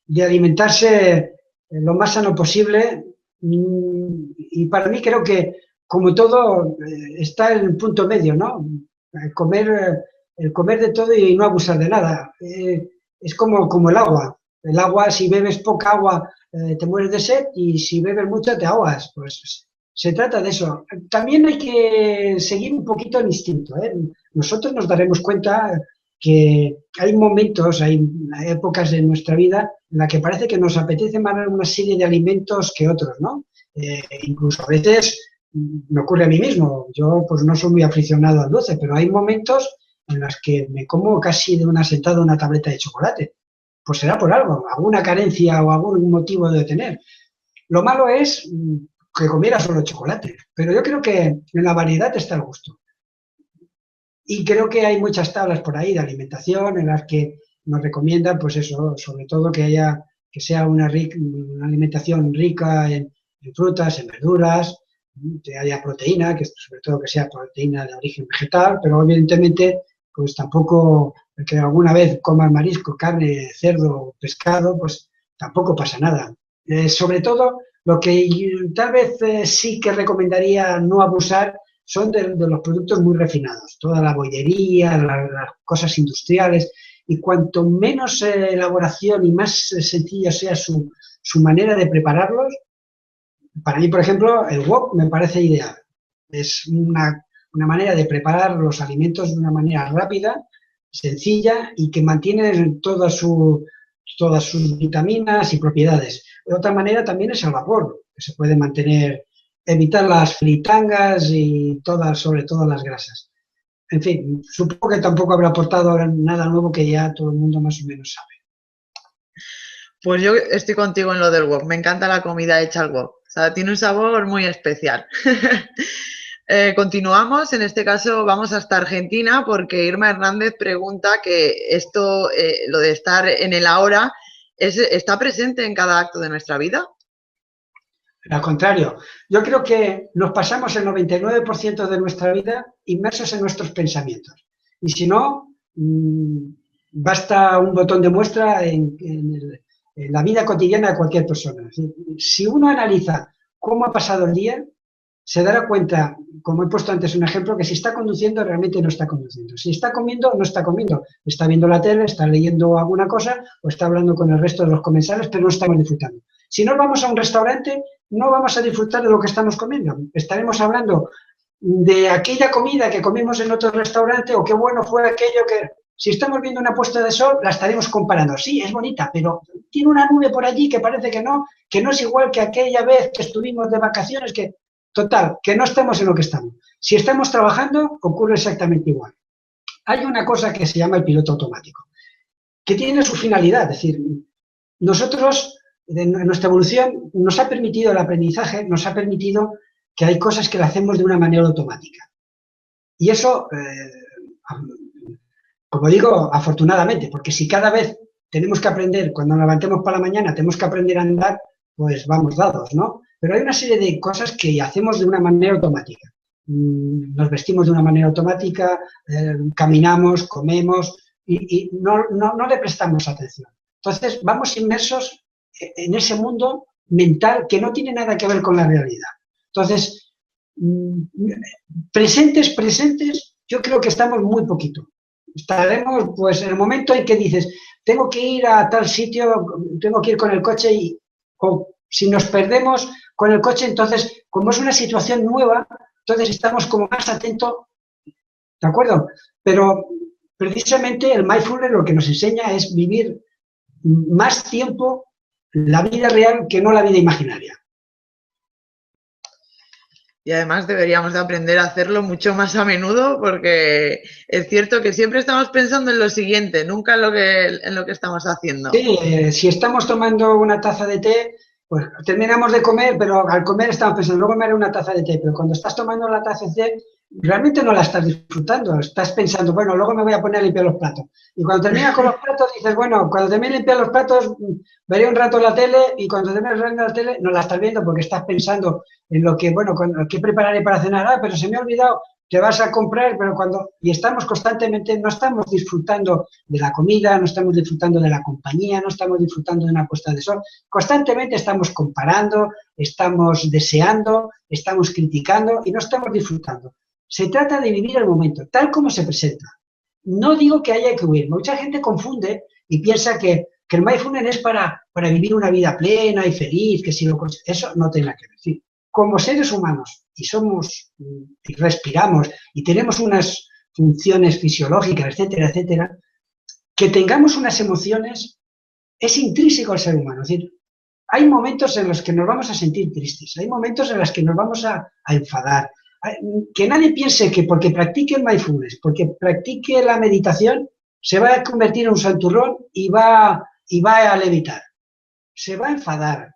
de alimentarse lo más sano posible y para mí creo que como todo está en el punto medio, ¿no? El comer de todo y no abusar de nada. Es como el agua. El agua, si bebes poca agua, te mueres de sed y si bebes mucha te ahogas. Pues se trata de eso. También hay que seguir un poquito el instinto, ¿eh? Nosotros nos daremos cuenta que hay momentos, hay épocas de nuestra vida en la que parece que nos apetece más una serie de alimentos que otros, ¿no? Incluso a veces me ocurre a mí mismo. Yo pues no soy muy aficionado al dulce, pero hay momentos en los que me como casi de una sentada una tableta de chocolate. Pues será por algo, alguna carencia o algún motivo de tener. Lo malo es que comiera solo chocolate, pero yo creo que en la variedad está el gusto. Y creo que hay muchas tablas por ahí de alimentación en las que nos recomiendan, pues eso, sobre todo que sea una alimentación rica en frutas, en verduras, que haya proteína, que sobre todo que sea proteína de origen vegetal, pero evidentemente pues tampoco, que alguna vez comas marisco, carne, cerdo, pescado, pues tampoco pasa nada. Sobre todo, lo que tal vez sí que recomendaría no abusar son de los productos muy refinados, toda la bollería, las cosas industriales, y cuanto menos elaboración y más sencilla sea su manera de prepararlos, para mí, por ejemplo, el wok me parece ideal. Es una manera de preparar los alimentos de una manera rápida, sencilla y que mantiene todas sus vitaminas y propiedades. De otra manera también es al vapor, que se puede mantener, evitar las fritangas y sobre todo las grasas. En fin, supongo que tampoco habrá aportado nada nuevo que ya todo el mundo más o menos sabe. Pues yo estoy contigo en lo del wok. Me encanta la comida hecha al wok. O sea, tiene un sabor muy especial. Continuamos. En este caso vamos hasta Argentina porque Irma Hernández pregunta que esto, lo de estar en el ahora, ¿está presente en cada acto de nuestra vida? Al contrario, yo creo que nos pasamos el 99% de nuestra vida inmersos en nuestros pensamientos. Y si no, basta un botón de muestra en la vida cotidiana de cualquier persona. Si uno analiza cómo ha pasado el día, se dará cuenta, como he puesto antes un ejemplo, que si está conduciendo, realmente no está conduciendo. Si está comiendo, no está comiendo. Está viendo la tele, está leyendo alguna cosa o está hablando con el resto de los comensales, pero no estamos disfrutando. Si nos vamos a un restaurante, no vamos a disfrutar de lo que estamos comiendo. Estaremos hablando de aquella comida que comimos en otro restaurante o qué bueno fue aquello que... Si estamos viendo una puesta de sol, la estaremos comparando. Sí, es bonita, pero tiene una nube por allí que parece que no es igual que aquella vez que estuvimos de vacaciones, que... Total, que no estemos en lo que estamos. Si estamos trabajando, ocurre exactamente igual. Hay una cosa que se llama el piloto automático, que tiene su finalidad. Es decir, nosotros, en nuestra evolución, nos ha permitido el aprendizaje, nos ha permitido que hay cosas que las hacemos de una manera automática. Y eso, como digo, afortunadamente, porque si cada vez tenemos que aprender, cuando nos levantemos por la mañana, tenemos que aprender a andar, pues vamos dados, ¿no? Pero hay una serie de cosas que hacemos de una manera automática. Nos vestimos de una manera automática, caminamos, comemos y no le prestamos atención. Entonces vamos inmersos en ese mundo mental que no tiene nada que ver con la realidad. Entonces, presentes, yo creo que estamos muy poquito. Estaremos pues en el momento en que dices, tengo que ir a tal sitio, tengo que ir con el coche y... Si nos perdemos con el coche, entonces, como es una situación nueva, entonces estamos como más atentos, ¿de acuerdo? Pero precisamente el mindfulness lo que nos enseña es vivir más tiempo la vida real que no la vida imaginaria. Y además deberíamos de aprender a hacerlo mucho más a menudo porque es cierto que siempre estamos pensando en lo siguiente, nunca en lo que estamos haciendo. Sí, si estamos tomando una taza de té, pues terminamos de comer, pero al comer estamos pensando, luego me haré una taza de té, pero cuando estás tomando la taza de té, realmente no la estás disfrutando, estás pensando, bueno, luego me voy a poner a limpiar los platos. Y cuando terminas con los platos, dices, bueno, cuando termine de limpiar los platos, veré un rato la tele, y cuando termines viendo la tele, no la estás viendo porque estás pensando en lo que, bueno, ¿qué prepararé para cenar? Pero se me ha olvidado, te vas a comprar, pero y estamos constantemente, no estamos disfrutando de la comida, no estamos disfrutando de la compañía, no estamos disfrutando de una puesta de sol, constantemente estamos comparando, estamos deseando, estamos criticando y no estamos disfrutando. Se trata de vivir el momento, tal como se presenta. No digo que haya que huir, mucha gente confunde y piensa que el mindfulness es para vivir una vida plena y feliz, que si eso no tiene nada que ver. Sí, como seres humanos, y respiramos, y tenemos unas funciones fisiológicas, etcétera, etcétera, que tengamos unas emociones es intrínseco al ser humano. Es decir, hay momentos en los que nos vamos a sentir tristes, hay momentos en los que nos vamos a enfadar. Que nadie piense que porque practique el mindfulness, porque practique la meditación, se va a convertir en un santurrón y va a levitar. Se va a enfadar,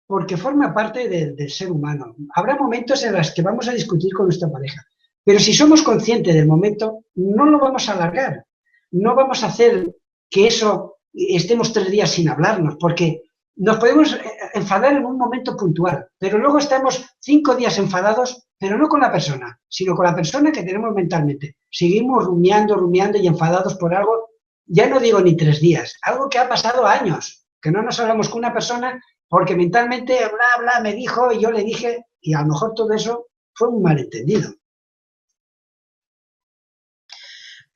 porque forma parte del ser humano. Habrá momentos en los que vamos a discutir con nuestra pareja, pero si somos conscientes del momento, no lo vamos a alargar. No vamos a hacer que eso estemos 3 días sin hablarnos, porque nos podemos enfadar en un momento puntual, pero luego estamos 5 días enfadados, pero no con la persona, sino con la persona que tenemos mentalmente. Seguimos rumiando y enfadados por algo, ya no digo ni 3 días, algo que ha pasado años, que no nos hablamos con una persona porque mentalmente bla, me dijo y yo le dije, y a lo mejor todo eso fue un malentendido.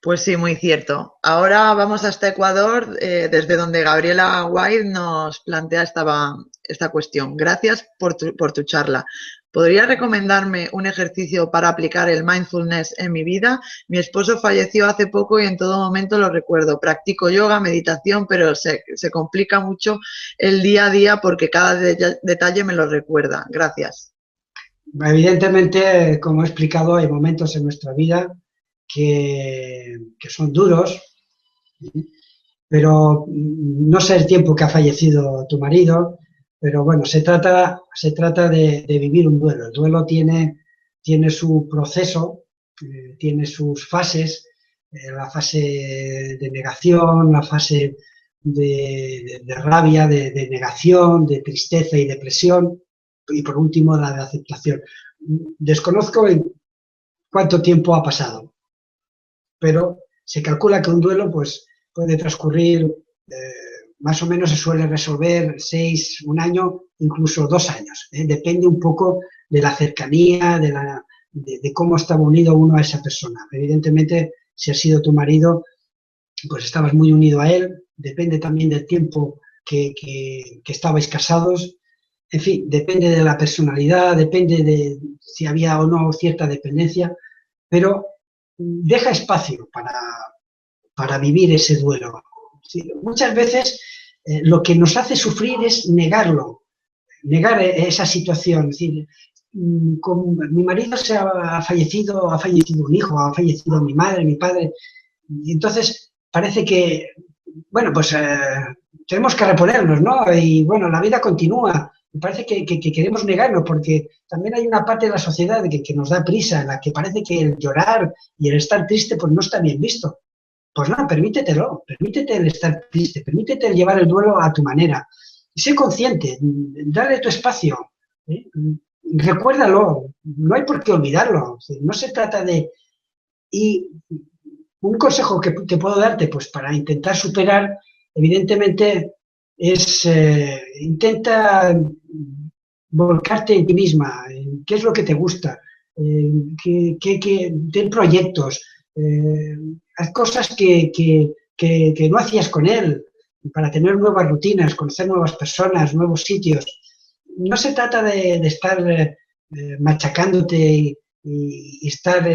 Pues sí, muy cierto. Ahora vamos hasta Ecuador, desde donde Gabriela White nos plantea esta cuestión. Gracias por tu charla. ¿Podría recomendarme un ejercicio para aplicar el mindfulness en mi vida? Mi esposo falleció hace poco y en todo momento lo recuerdo. Practico yoga, meditación, pero se complica mucho el día a día porque cada detalle me lo recuerda. Gracias. Evidentemente, como he explicado, hay momentos en nuestra vida que son duros, pero no sé el tiempo que ha fallecido tu marido, pero bueno, se trata de vivir un duelo. El duelo tiene su proceso, tiene sus fases, la fase de negación, la fase de rabia, de negación, de tristeza y depresión, y por último la de aceptación. Desconozco en cuánto tiempo ha pasado, pero se calcula que un duelo pues, puede transcurrir, más o menos se suele resolver 6, 1 año, incluso 2 años. Depende un poco de la cercanía, de cómo estaba unido uno a esa persona. Evidentemente, si ha sido tu marido, pues estabas muy unido a él. Depende también del tiempo que estabais casados. En fin, depende de la personalidad, depende de si había o no cierta dependencia, pero deja espacio para vivir ese duelo. Sí, muchas veces lo que nos hace sufrir es negar esa situación. Es decir, con mi marido ha fallecido un hijo, ha fallecido mi madre, mi padre, y entonces parece que, bueno, pues tenemos que reponernos, ¿no? Y bueno, la vida continúa. Me parece que queremos negarlo porque también hay una parte de la sociedad que nos da prisa, en la que parece que el llorar y el estar triste pues no está bien visto. Pues no, permítetelo, permítete el estar triste, permítete el llevar el duelo a tu manera. Sé consciente, dale tu espacio, ¿eh? Recuérdalo, no hay por qué olvidarlo. No se trata de... Y un consejo que puedo darte pues para intentar superar, evidentemente, es intenta volcarte en ti misma, en qué es lo que te gusta, ten proyectos, haz cosas que no hacías con él, para tener nuevas rutinas, conocer nuevas personas, nuevos sitios. No se trata de estar machacándote y estar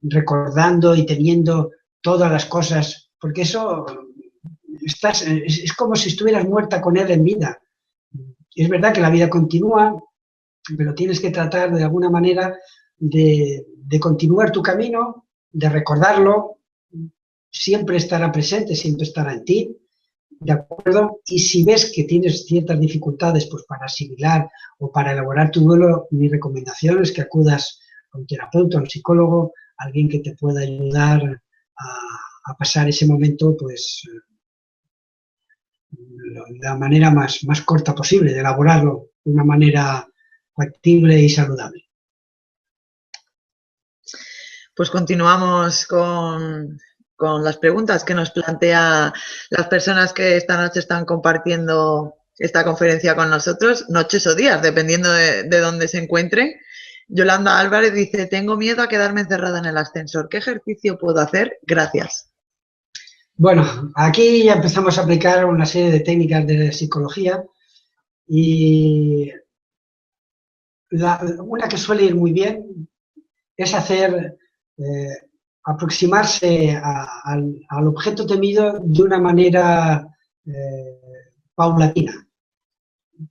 recordando y teniendo todas las cosas, porque eso es como si estuvieras muerta con él en vida. Es verdad que la vida continúa, pero tienes que tratar de alguna manera de continuar tu camino, de recordarlo, siempre estará presente, siempre estará en ti, ¿de acuerdo? Y si ves que tienes ciertas dificultades pues, para asimilar o para elaborar tu duelo, mi recomendación es que acudas a un terapeuta, a un psicólogo, a alguien que te pueda ayudar a pasar ese momento pues de la manera más corta posible, de elaborarlo de una manera factible y saludable. Pues continuamos con las preguntas que nos plantea las personas que esta noche están compartiendo esta conferencia con nosotros, noches o días, dependiendo de dónde se encuentren. Yolanda Álvarez dice, tengo miedo a quedarme encerrada en el ascensor. ¿Qué ejercicio puedo hacer? Gracias. Bueno, aquí ya empezamos a aplicar una serie de técnicas de psicología y una que suele ir muy bien es aproximarse al objeto temido de una manera paulatina.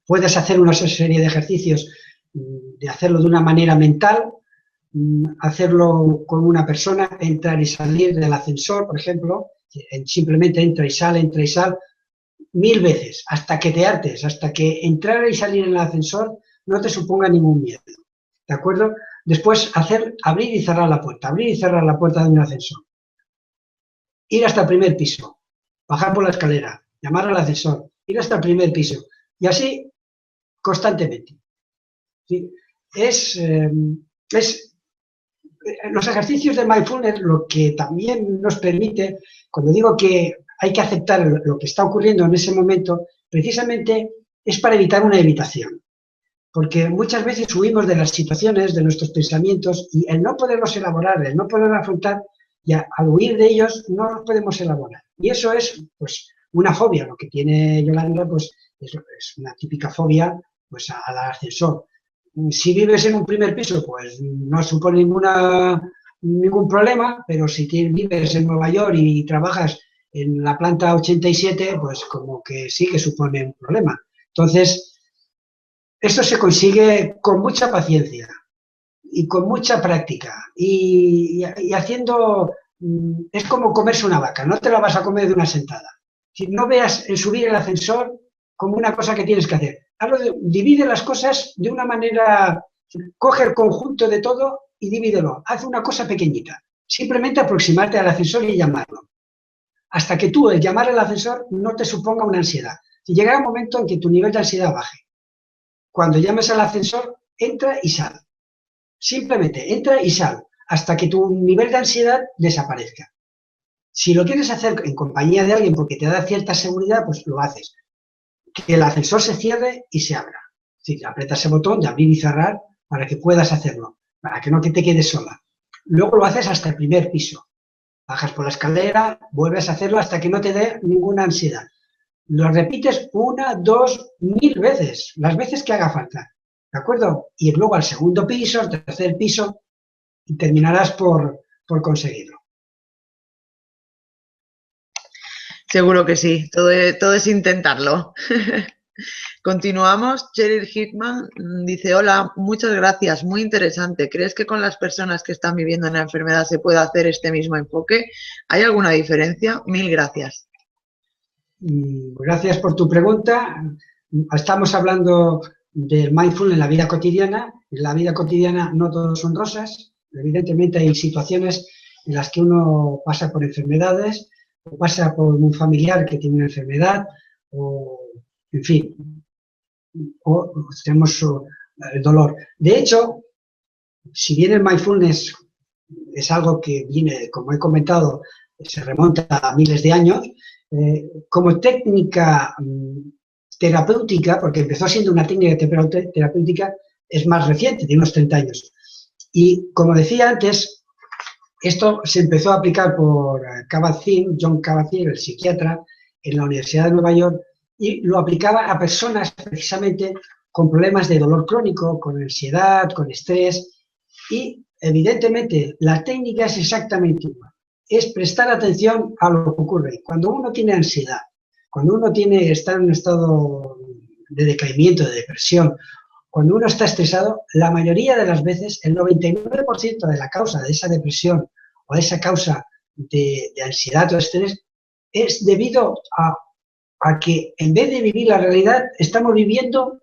Puedes hacer una serie de ejercicios de hacerlo de una manera mental, hacerlo con una persona, entrar y salir del ascensor, por ejemplo, simplemente entra y sal, 1000 veces, hasta que te hartes, hasta que entrar y salir en el ascensor no te suponga ningún miedo, ¿de acuerdo? Después abrir y cerrar la puerta de un ascensor, ir hasta el primer piso, bajar por la escalera, llamar al ascensor, ir hasta el primer piso, Y así constantemente. ¿Sí? Los ejercicios de mindfulness lo que también nos permite, cuando digo que hay que aceptar lo que está ocurriendo en ese momento, precisamente es para evitar una evitación. Porque muchas veces huimos de las situaciones, de nuestros pensamientos, y el no poderlos elaborar, el no poderlos afrontar, y al huir de ellos no los podemos elaborar. Y eso es pues una fobia. Lo que tiene Yolanda pues, es una típica fobia pues, al ascensor. Si vives en un primer piso, pues no supone ningún problema, pero si vives en Nueva York y trabajas en la planta 87, pues como que sí que supone un problema. Entonces, esto se consigue con mucha paciencia y con mucha práctica y haciendo, es como comerse una vaca, no te la vas a comer de una sentada. Si no veas el subir el ascensor como una cosa que tienes que hacer. Divide las cosas de una manera, coge el conjunto de todo y divídelo. Haz una cosa pequeñita. Simplemente aproximarte al ascensor y llamarlo. Hasta que tú, el llamar al ascensor, no te suponga una ansiedad. Y llegará un momento en que tu nivel de ansiedad baje. Cuando llames al ascensor, entra y sal. Simplemente entra y sal hasta que tu nivel de ansiedad desaparezca. Si lo quieres hacer en compañía de alguien porque te da cierta seguridad, pues lo haces. Que el ascensor se cierre y se abra. Es decir, apretas ese botón de abrir y cerrar para que puedas hacerlo, para que no te quedes sola. Luego lo haces hasta el primer piso. Bajas por la escalera, vuelves a hacerlo hasta que no te dé ninguna ansiedad. Lo repites 1, 2, 1000 veces, las veces que haga falta. ¿De acuerdo? Y luego al segundo piso, al tercer piso, y terminarás por conseguirlo. Seguro que sí, todo es intentarlo. Continuamos. Cheryl Hickman dice, hola, muchas gracias, muy interesante. ¿Crees que con las personas que están viviendo en la enfermedad se puede hacer este mismo enfoque? ¿Hay alguna diferencia? Mil gracias. Gracias por tu pregunta. Estamos hablando del mindfulness en la vida cotidiana. En la vida cotidiana no todos son rosas. Evidentemente hay situaciones en las que uno pasa por enfermedades, o pasa por un familiar que tiene una enfermedad, o, en fin, o tenemos el dolor. De hecho, si bien el mindfulness es algo que viene, como he comentado, se remonta a miles de años, como técnica terapéutica, porque empezó siendo una técnica terapéutica, es más reciente, de unos 30 años. Y como decía antes, esto se empezó a aplicar por John Kabat-Zinn, el psiquiatra, en la Universidad de Nueva York, y lo aplicaba a personas precisamente con problemas de dolor crónico, con ansiedad, con estrés, y evidentemente la técnica es exactamente igual. Es prestar atención a lo que ocurre. Cuando uno tiene ansiedad, cuando uno está en un estado de decaimiento, de depresión, cuando uno está estresado, la mayoría de las veces, el 99% de la causa de esa depresión o de esa causa de ansiedad o estrés es debido a que en vez de vivir la realidad, estamos viviendo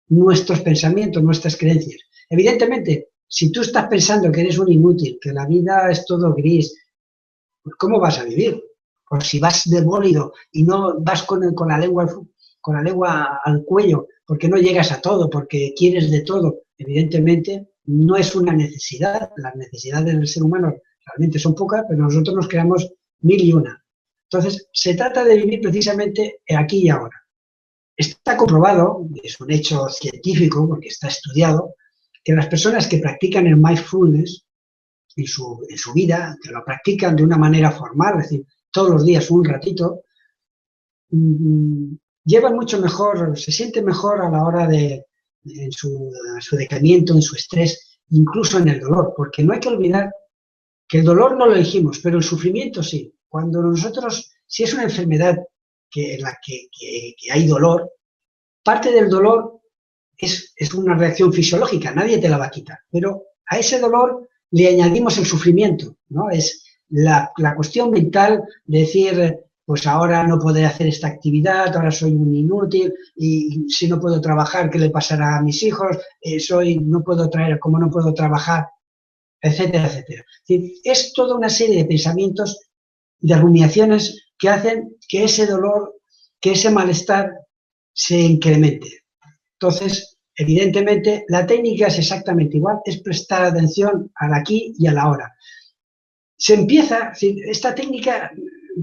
nuestros pensamientos, nuestras creencias. Evidentemente, si tú estás pensando que eres un inútil, que la vida es todo gris, pues ¿cómo vas a vivir? Pues si vas de bólido y no vas con la lengua al cuello, porque no llegas a todo, porque quieres de todo, evidentemente no es una necesidad. Las necesidades del ser humano realmente son pocas, pero nosotros nos creamos 1000 y una. Entonces, se trata de vivir precisamente aquí y ahora. Está comprobado, es un hecho científico, porque está estudiado, que las personas que practican el mindfulness en su vida, que lo practican de una manera formal, es decir, todos los días un ratito, llevan mucho mejor, se sienten mejor a la hora en su decaimiento, en su estrés, incluso en el dolor, porque no hay que olvidar que el dolor no lo elegimos, pero el sufrimiento sí. Cuando nosotros, si es una enfermedad en la que hay dolor, parte del dolor es una reacción fisiológica, nadie te la va a quitar, pero a ese dolor le añadimos el sufrimiento, ¿no? Es la cuestión mental de decir, pues ahora no podré hacer esta actividad, ahora soy un inútil, y si no puedo trabajar, ¿qué le pasará a mis hijos? No puedo trabajar, etcétera, etcétera. Es toda una serie de pensamientos, de rumiaciones que hacen que ese dolor, que ese malestar se incremente. Entonces, evidentemente, la técnica es exactamente igual, es prestar atención al aquí y a la ahora. Se empieza, esta técnica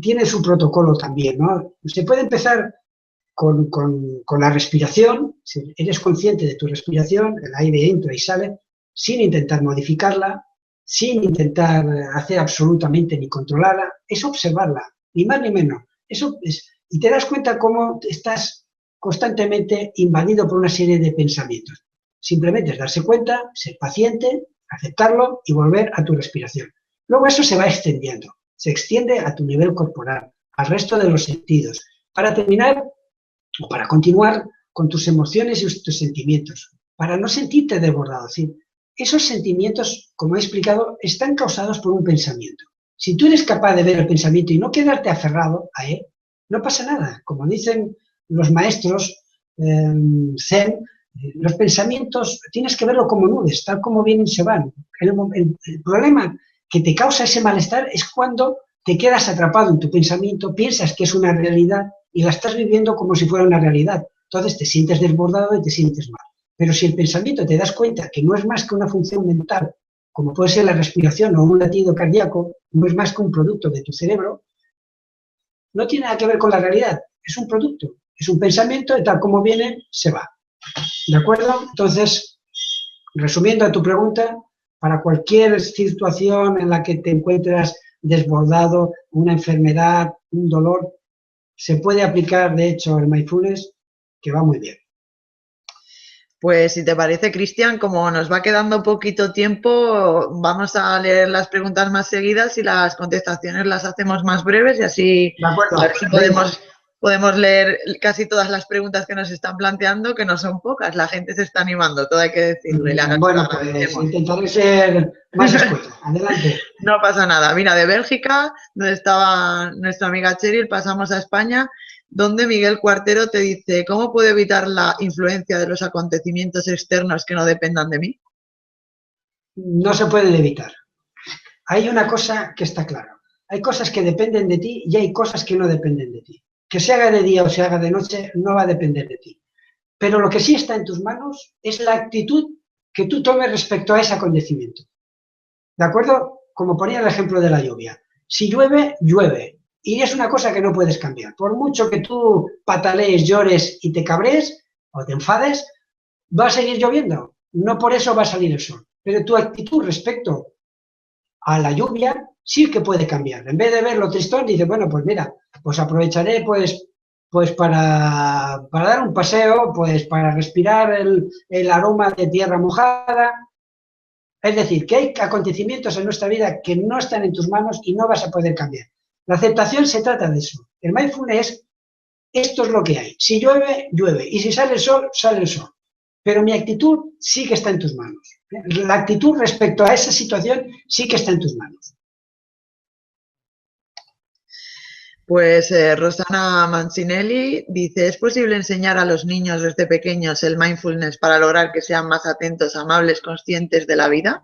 tiene su protocolo también, ¿no? Se puede empezar con la respiración, si eres consciente de tu respiración, el aire entra y sale, sin intentar modificarla, sin intentar hacer absolutamente ni controlarla, es observarla, ni más ni menos. Y te das cuenta cómo estás constantemente invadido por una serie de pensamientos. Simplemente es darse cuenta, ser paciente, aceptarlo y volver a tu respiración. Luego eso se va extendiendo, se extiende a tu nivel corporal, al resto de los sentidos, para terminar o para continuar con tus emociones y tus sentimientos, para no sentirte desbordado. Es decir, esos sentimientos, como he explicado, están causados por un pensamiento. Si tú eres capaz de ver el pensamiento y no quedarte aferrado a él, no pasa nada. Como dicen los maestros Zen, los pensamientos tienes que verlo como nubes, tal como vienen y se van. El problema que te causa ese malestar es cuando te quedas atrapado en tu pensamiento, piensas que es una realidad y la estás viviendo como si fuera una realidad. Entonces te sientes desbordado y te sientes mal. Pero si el pensamiento te das cuenta que no es más que una función mental, como puede ser la respiración o un latido cardíaco, no es más que un producto de tu cerebro, no tiene nada que ver con la realidad, es un producto, es un pensamiento y tal como viene, se va. ¿De acuerdo? Entonces, resumiendo a tu pregunta, para cualquier situación en la que te encuentras desbordado, una enfermedad, un dolor, se puede aplicar, de hecho, el mindfulness, que va muy bien. Pues si te parece, Cristian, como nos va quedando poquito tiempo, vamos a leer las preguntas más seguidas y las contestaciones las hacemos más breves y así De acuerdo. a ver si podemos leer casi todas las preguntas que nos están planteando, que no son pocas. La gente se está animando, todo hay que decirlo. Bueno, pues intentaré ser más escueto. Adelante. No pasa nada. Mira, de Bélgica, donde estaba nuestra amiga Cheryl, pasamos a España, donde Miguel Cuartero te dice: ¿cómo puedo evitar la influencia de los acontecimientos externos que no dependan de mí? No se pueden evitar. Hay una cosa que está clara. Hay cosas que dependen de ti y hay cosas que no dependen de ti. Que se haga de día o se haga de noche no va a depender de ti. Pero lo que sí está en tus manos es la actitud que tú tomes respecto a ese acontecimiento. ¿De acuerdo? Como ponía el ejemplo de la lluvia. Si llueve, llueve. Y es una cosa que no puedes cambiar. Por mucho que tú patalees, llores y te cabrees o te enfades, va a seguir lloviendo. No por eso va a salir el sol. Pero tu actitud respecto a la lluvia sí que puede cambiar. En vez de verlo tristón, dice, bueno, pues mira, pues aprovecharé pues para dar un paseo, pues para respirar el aroma de tierra mojada. Es decir, que hay acontecimientos en nuestra vida que no están en tus manos y no vas a poder cambiar. La aceptación se trata de eso. El mindfulness es, esto es lo que hay. Si llueve, llueve. Y si sale el sol, sale el sol. Pero mi actitud sí que está en tus manos. La actitud respecto a esa situación sí que está en tus manos. Pues Rosana Mancinelli dice: ¿es posible enseñar a los niños desde pequeños el mindfulness para lograr que sean más atentos, amables, conscientes de la vida?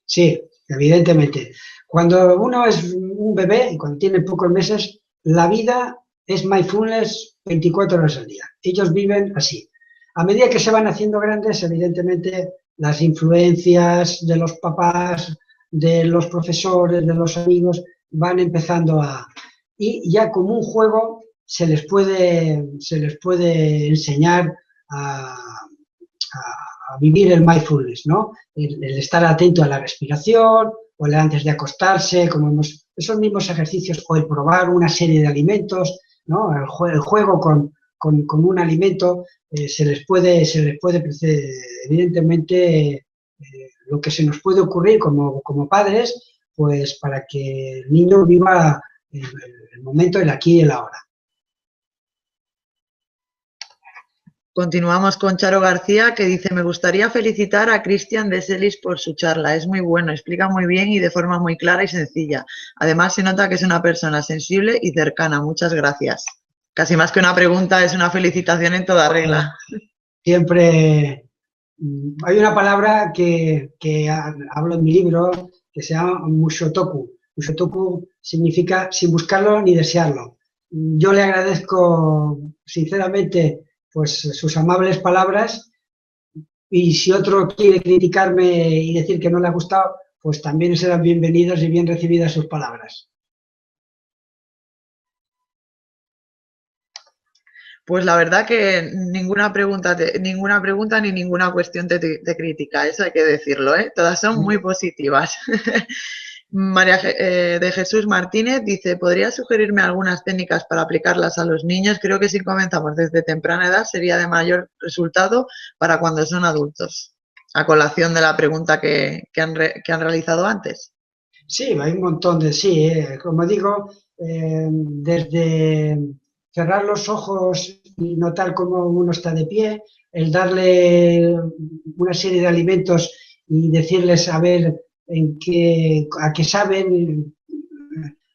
Sí, evidentemente. Cuando uno es un bebé y cuando tiene pocos meses, la vida es mindfulness 24 horas al día. Ellos viven así. A medida que se van haciendo grandes, evidentemente, las influencias de los papás, de los profesores, de los amigos, van empezando a... Y ya como un juego se les puede enseñar a vivir el mindfulness, ¿no? El estar atento a la respiración, o el antes de acostarse, esos mismos ejercicios, o el probar una serie de alimentos, ¿no? El juego con un alimento, se les puede evidentemente, lo que se nos puede ocurrir como padres, pues para que el niño viva el momento, el aquí y el ahora. Continuamos con Charo García, que dice: me gustaría felicitar a Cristian de Selis por su charla. Es muy bueno, explica muy bien y de forma muy clara y sencilla. Además, se nota que es una persona sensible y cercana. Muchas gracias. Casi más que una pregunta, es una felicitación en toda regla. Siempre hay una palabra que hablo en mi libro que se llama mushotoku. Mushotoku significa sin buscarlo ni desearlo. Yo le agradezco sinceramente pues sus amables palabras, y si otro quiere criticarme y decir que no le ha gustado, pues también serán bienvenidos y bien recibidas sus palabras. Pues la verdad que ninguna pregunta ni ninguna cuestión te critica, eso hay que decirlo, ¿eh? Todas son muy positivas. María de Jesús Martínez dice, ¿podría sugerirme algunas técnicas para aplicarlas a los niños? Creo que si comenzamos desde temprana edad sería de mayor resultado para cuando son adultos. A colación de la pregunta que han realizado antes. Sí, hay un montón de sí, como digo, desde cerrar los ojos y notar cómo uno está de pie, el darle una serie de alimentos y decirles a ver a qué saben,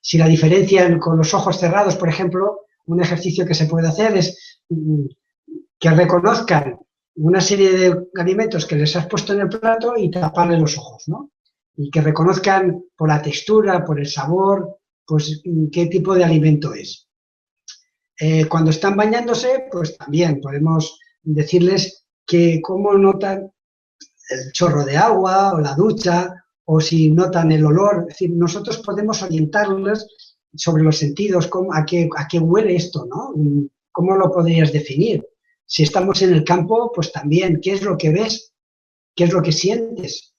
si la diferencian con los ojos cerrados, por ejemplo, un ejercicio que se puede hacer es que reconozcan una serie de alimentos que les has puesto en el plato y taparle los ojos, ¿no? Y que reconozcan por la textura, por el sabor, pues qué tipo de alimento es. Cuando están bañándose, pues también podemos decirles que cómo notan el chorro de agua o la ducha, o si notan el olor. Es decir, nosotros podemos orientarles sobre los sentidos, a qué huele esto, ¿no? ¿Cómo lo podrías definir? Si estamos en el campo, pues también, ¿qué es lo que ves? ¿Qué es lo que sientes?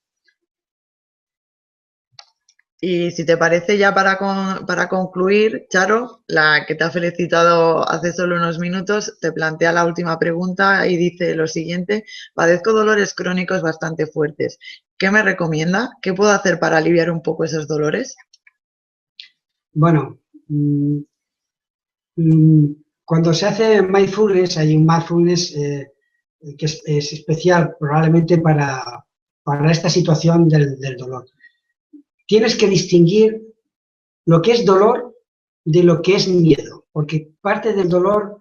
Y si te parece, ya para concluir, Charo, la que te ha felicitado hace solo unos minutos, te plantea la última pregunta y dice lo siguiente: padezco dolores crónicos bastante fuertes. ¿Qué me recomienda? ¿Qué puedo hacer para aliviar un poco esos dolores? Bueno, cuando se hace mindfulness, hay un mindfulness que es especial probablemente para esta situación del dolor. Tienes que distinguir lo que es dolor de lo que es miedo, porque parte del dolor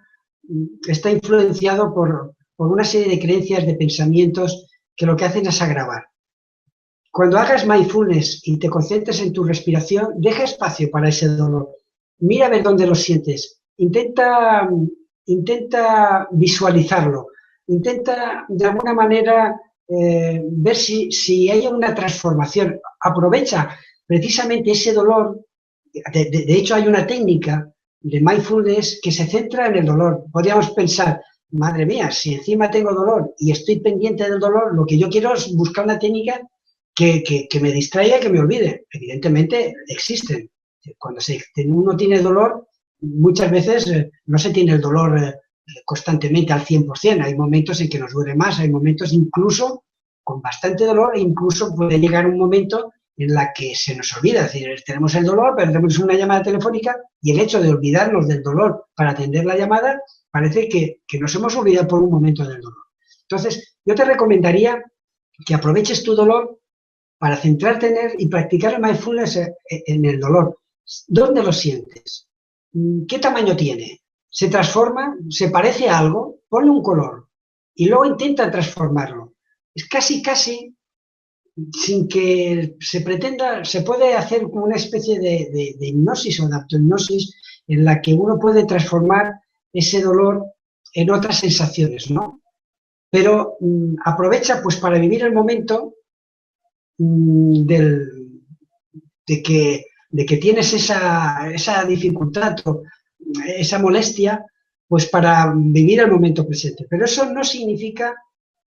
está influenciado por una serie de creencias, de pensamientos que lo que hacen es agravar. Cuando hagas mindfulness y te concentres en tu respiración, deja espacio para ese dolor. Mira a ver dónde lo sientes. Intenta visualizarlo. Intenta, de alguna manera, ver si hay una transformación. Aprovecha precisamente ese dolor. De hecho, hay una técnica de mindfulness que se centra en el dolor. Podríamos pensar, madre mía, si encima tengo dolor y estoy pendiente del dolor, lo que yo quiero es buscar una técnica que me distraiga, que me olvide. Evidentemente existen. Cuando uno tiene dolor, muchas veces no se tiene el dolor constantemente al 100%. Hay momentos en que nos duele más, hay momentos incluso con bastante dolor, e incluso puede llegar un momento en la que se nos olvida. Es decir, tenemos el dolor, pero tenemos una llamada telefónica y el hecho de olvidarnos del dolor para atender la llamada parece que nos hemos olvidado por un momento del dolor. Entonces, yo te recomendaría que aproveches tu dolor para centrarte en él y practicar el mindfulness en el dolor. ¿Dónde lo sientes? ¿Qué tamaño tiene? ¿Se transforma? ¿Se parece a algo? Ponle un color y luego intenta transformarlo. Es casi, sin que se pretenda, se puede hacer como una especie de hipnosis o de autohipnosis en la que uno puede transformar ese dolor en otras sensaciones, ¿no? Pero aprovecha pues para vivir el momento de que tienes esa dificultad o esa molestia, pues para vivir el momento presente. Pero eso no significa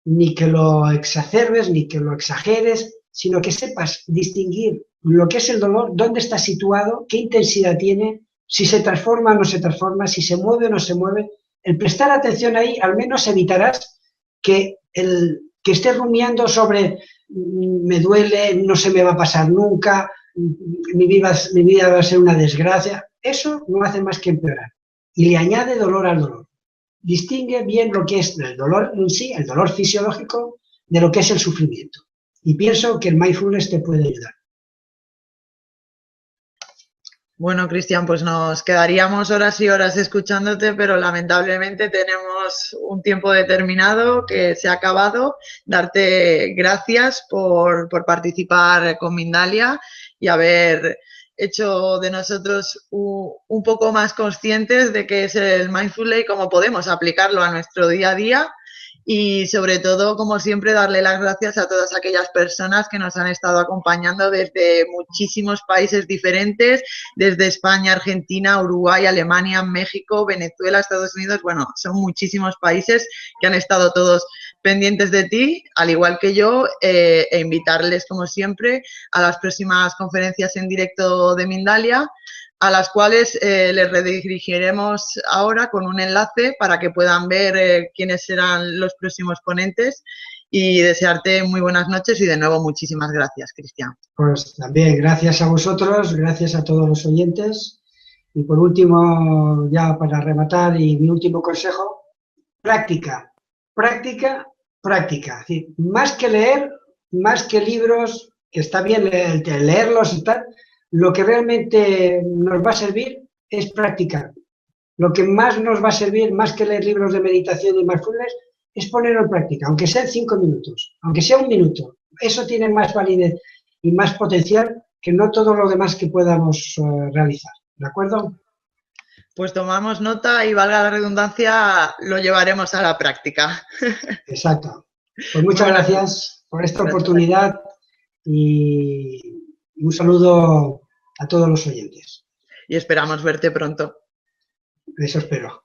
ni que lo exacerbes, ni que lo exageres, sino que sepas distinguir lo que es el dolor, dónde está situado, qué intensidad tiene, si se transforma o no se transforma, si se mueve o no se mueve. El prestar atención ahí, al menos evitarás que estés rumiando sobre me duele, no se me va a pasar nunca, mi vida va a ser una desgracia. Eso no hace más que empeorar y le añade dolor al dolor. Distingue bien lo que es el dolor en sí, el dolor fisiológico, de lo que es el sufrimiento. Y pienso que el mindfulness te puede ayudar. Bueno, Cristian, pues nos quedaríamos horas y horas escuchándote, pero lamentablemente tenemos un tiempo determinado que se ha acabado. Darte gracias por participar con Mindalia y haber hecho de nosotros un poco más conscientes de qué es el Mindfulness y cómo podemos aplicarlo a nuestro día a día. Y sobre todo, como siempre, darle las gracias a todas aquellas personas que nos han estado acompañando desde muchísimos países diferentes, desde España, Argentina, Uruguay, Alemania, México, Venezuela, Estados Unidos. Bueno, son muchísimos países que han estado todos pendientes de ti, al igual que yo, e invitarles, como siempre, a las próximas conferencias en directo de Mindalia, a las cuales les redirigiremos ahora con un enlace para que puedan ver quiénes serán los próximos ponentes, y desearte muy buenas noches y de nuevo muchísimas gracias, Cristian. Pues también gracias a vosotros, gracias a todos los oyentes. Y por último, ya para rematar, y mi último consejo, práctica, práctica, práctica. Es decir, más que leer, más que libros, que está bien leerlos y tal, lo que realmente nos va a servir es practicar. Lo que más nos va a servir, más que leer libros de meditación y mindfulness, es ponerlo en práctica, aunque sean 5 minutos, aunque sea 1 minuto. Eso tiene más validez y más potencial que no todo lo demás que podamos realizar. ¿De acuerdo? Pues tomamos nota y, valga la redundancia, lo llevaremos a la práctica. Exacto. Pues muchas gracias por esta oportunidad y un saludo a todos los oyentes. Y esperamos verte pronto. Eso espero.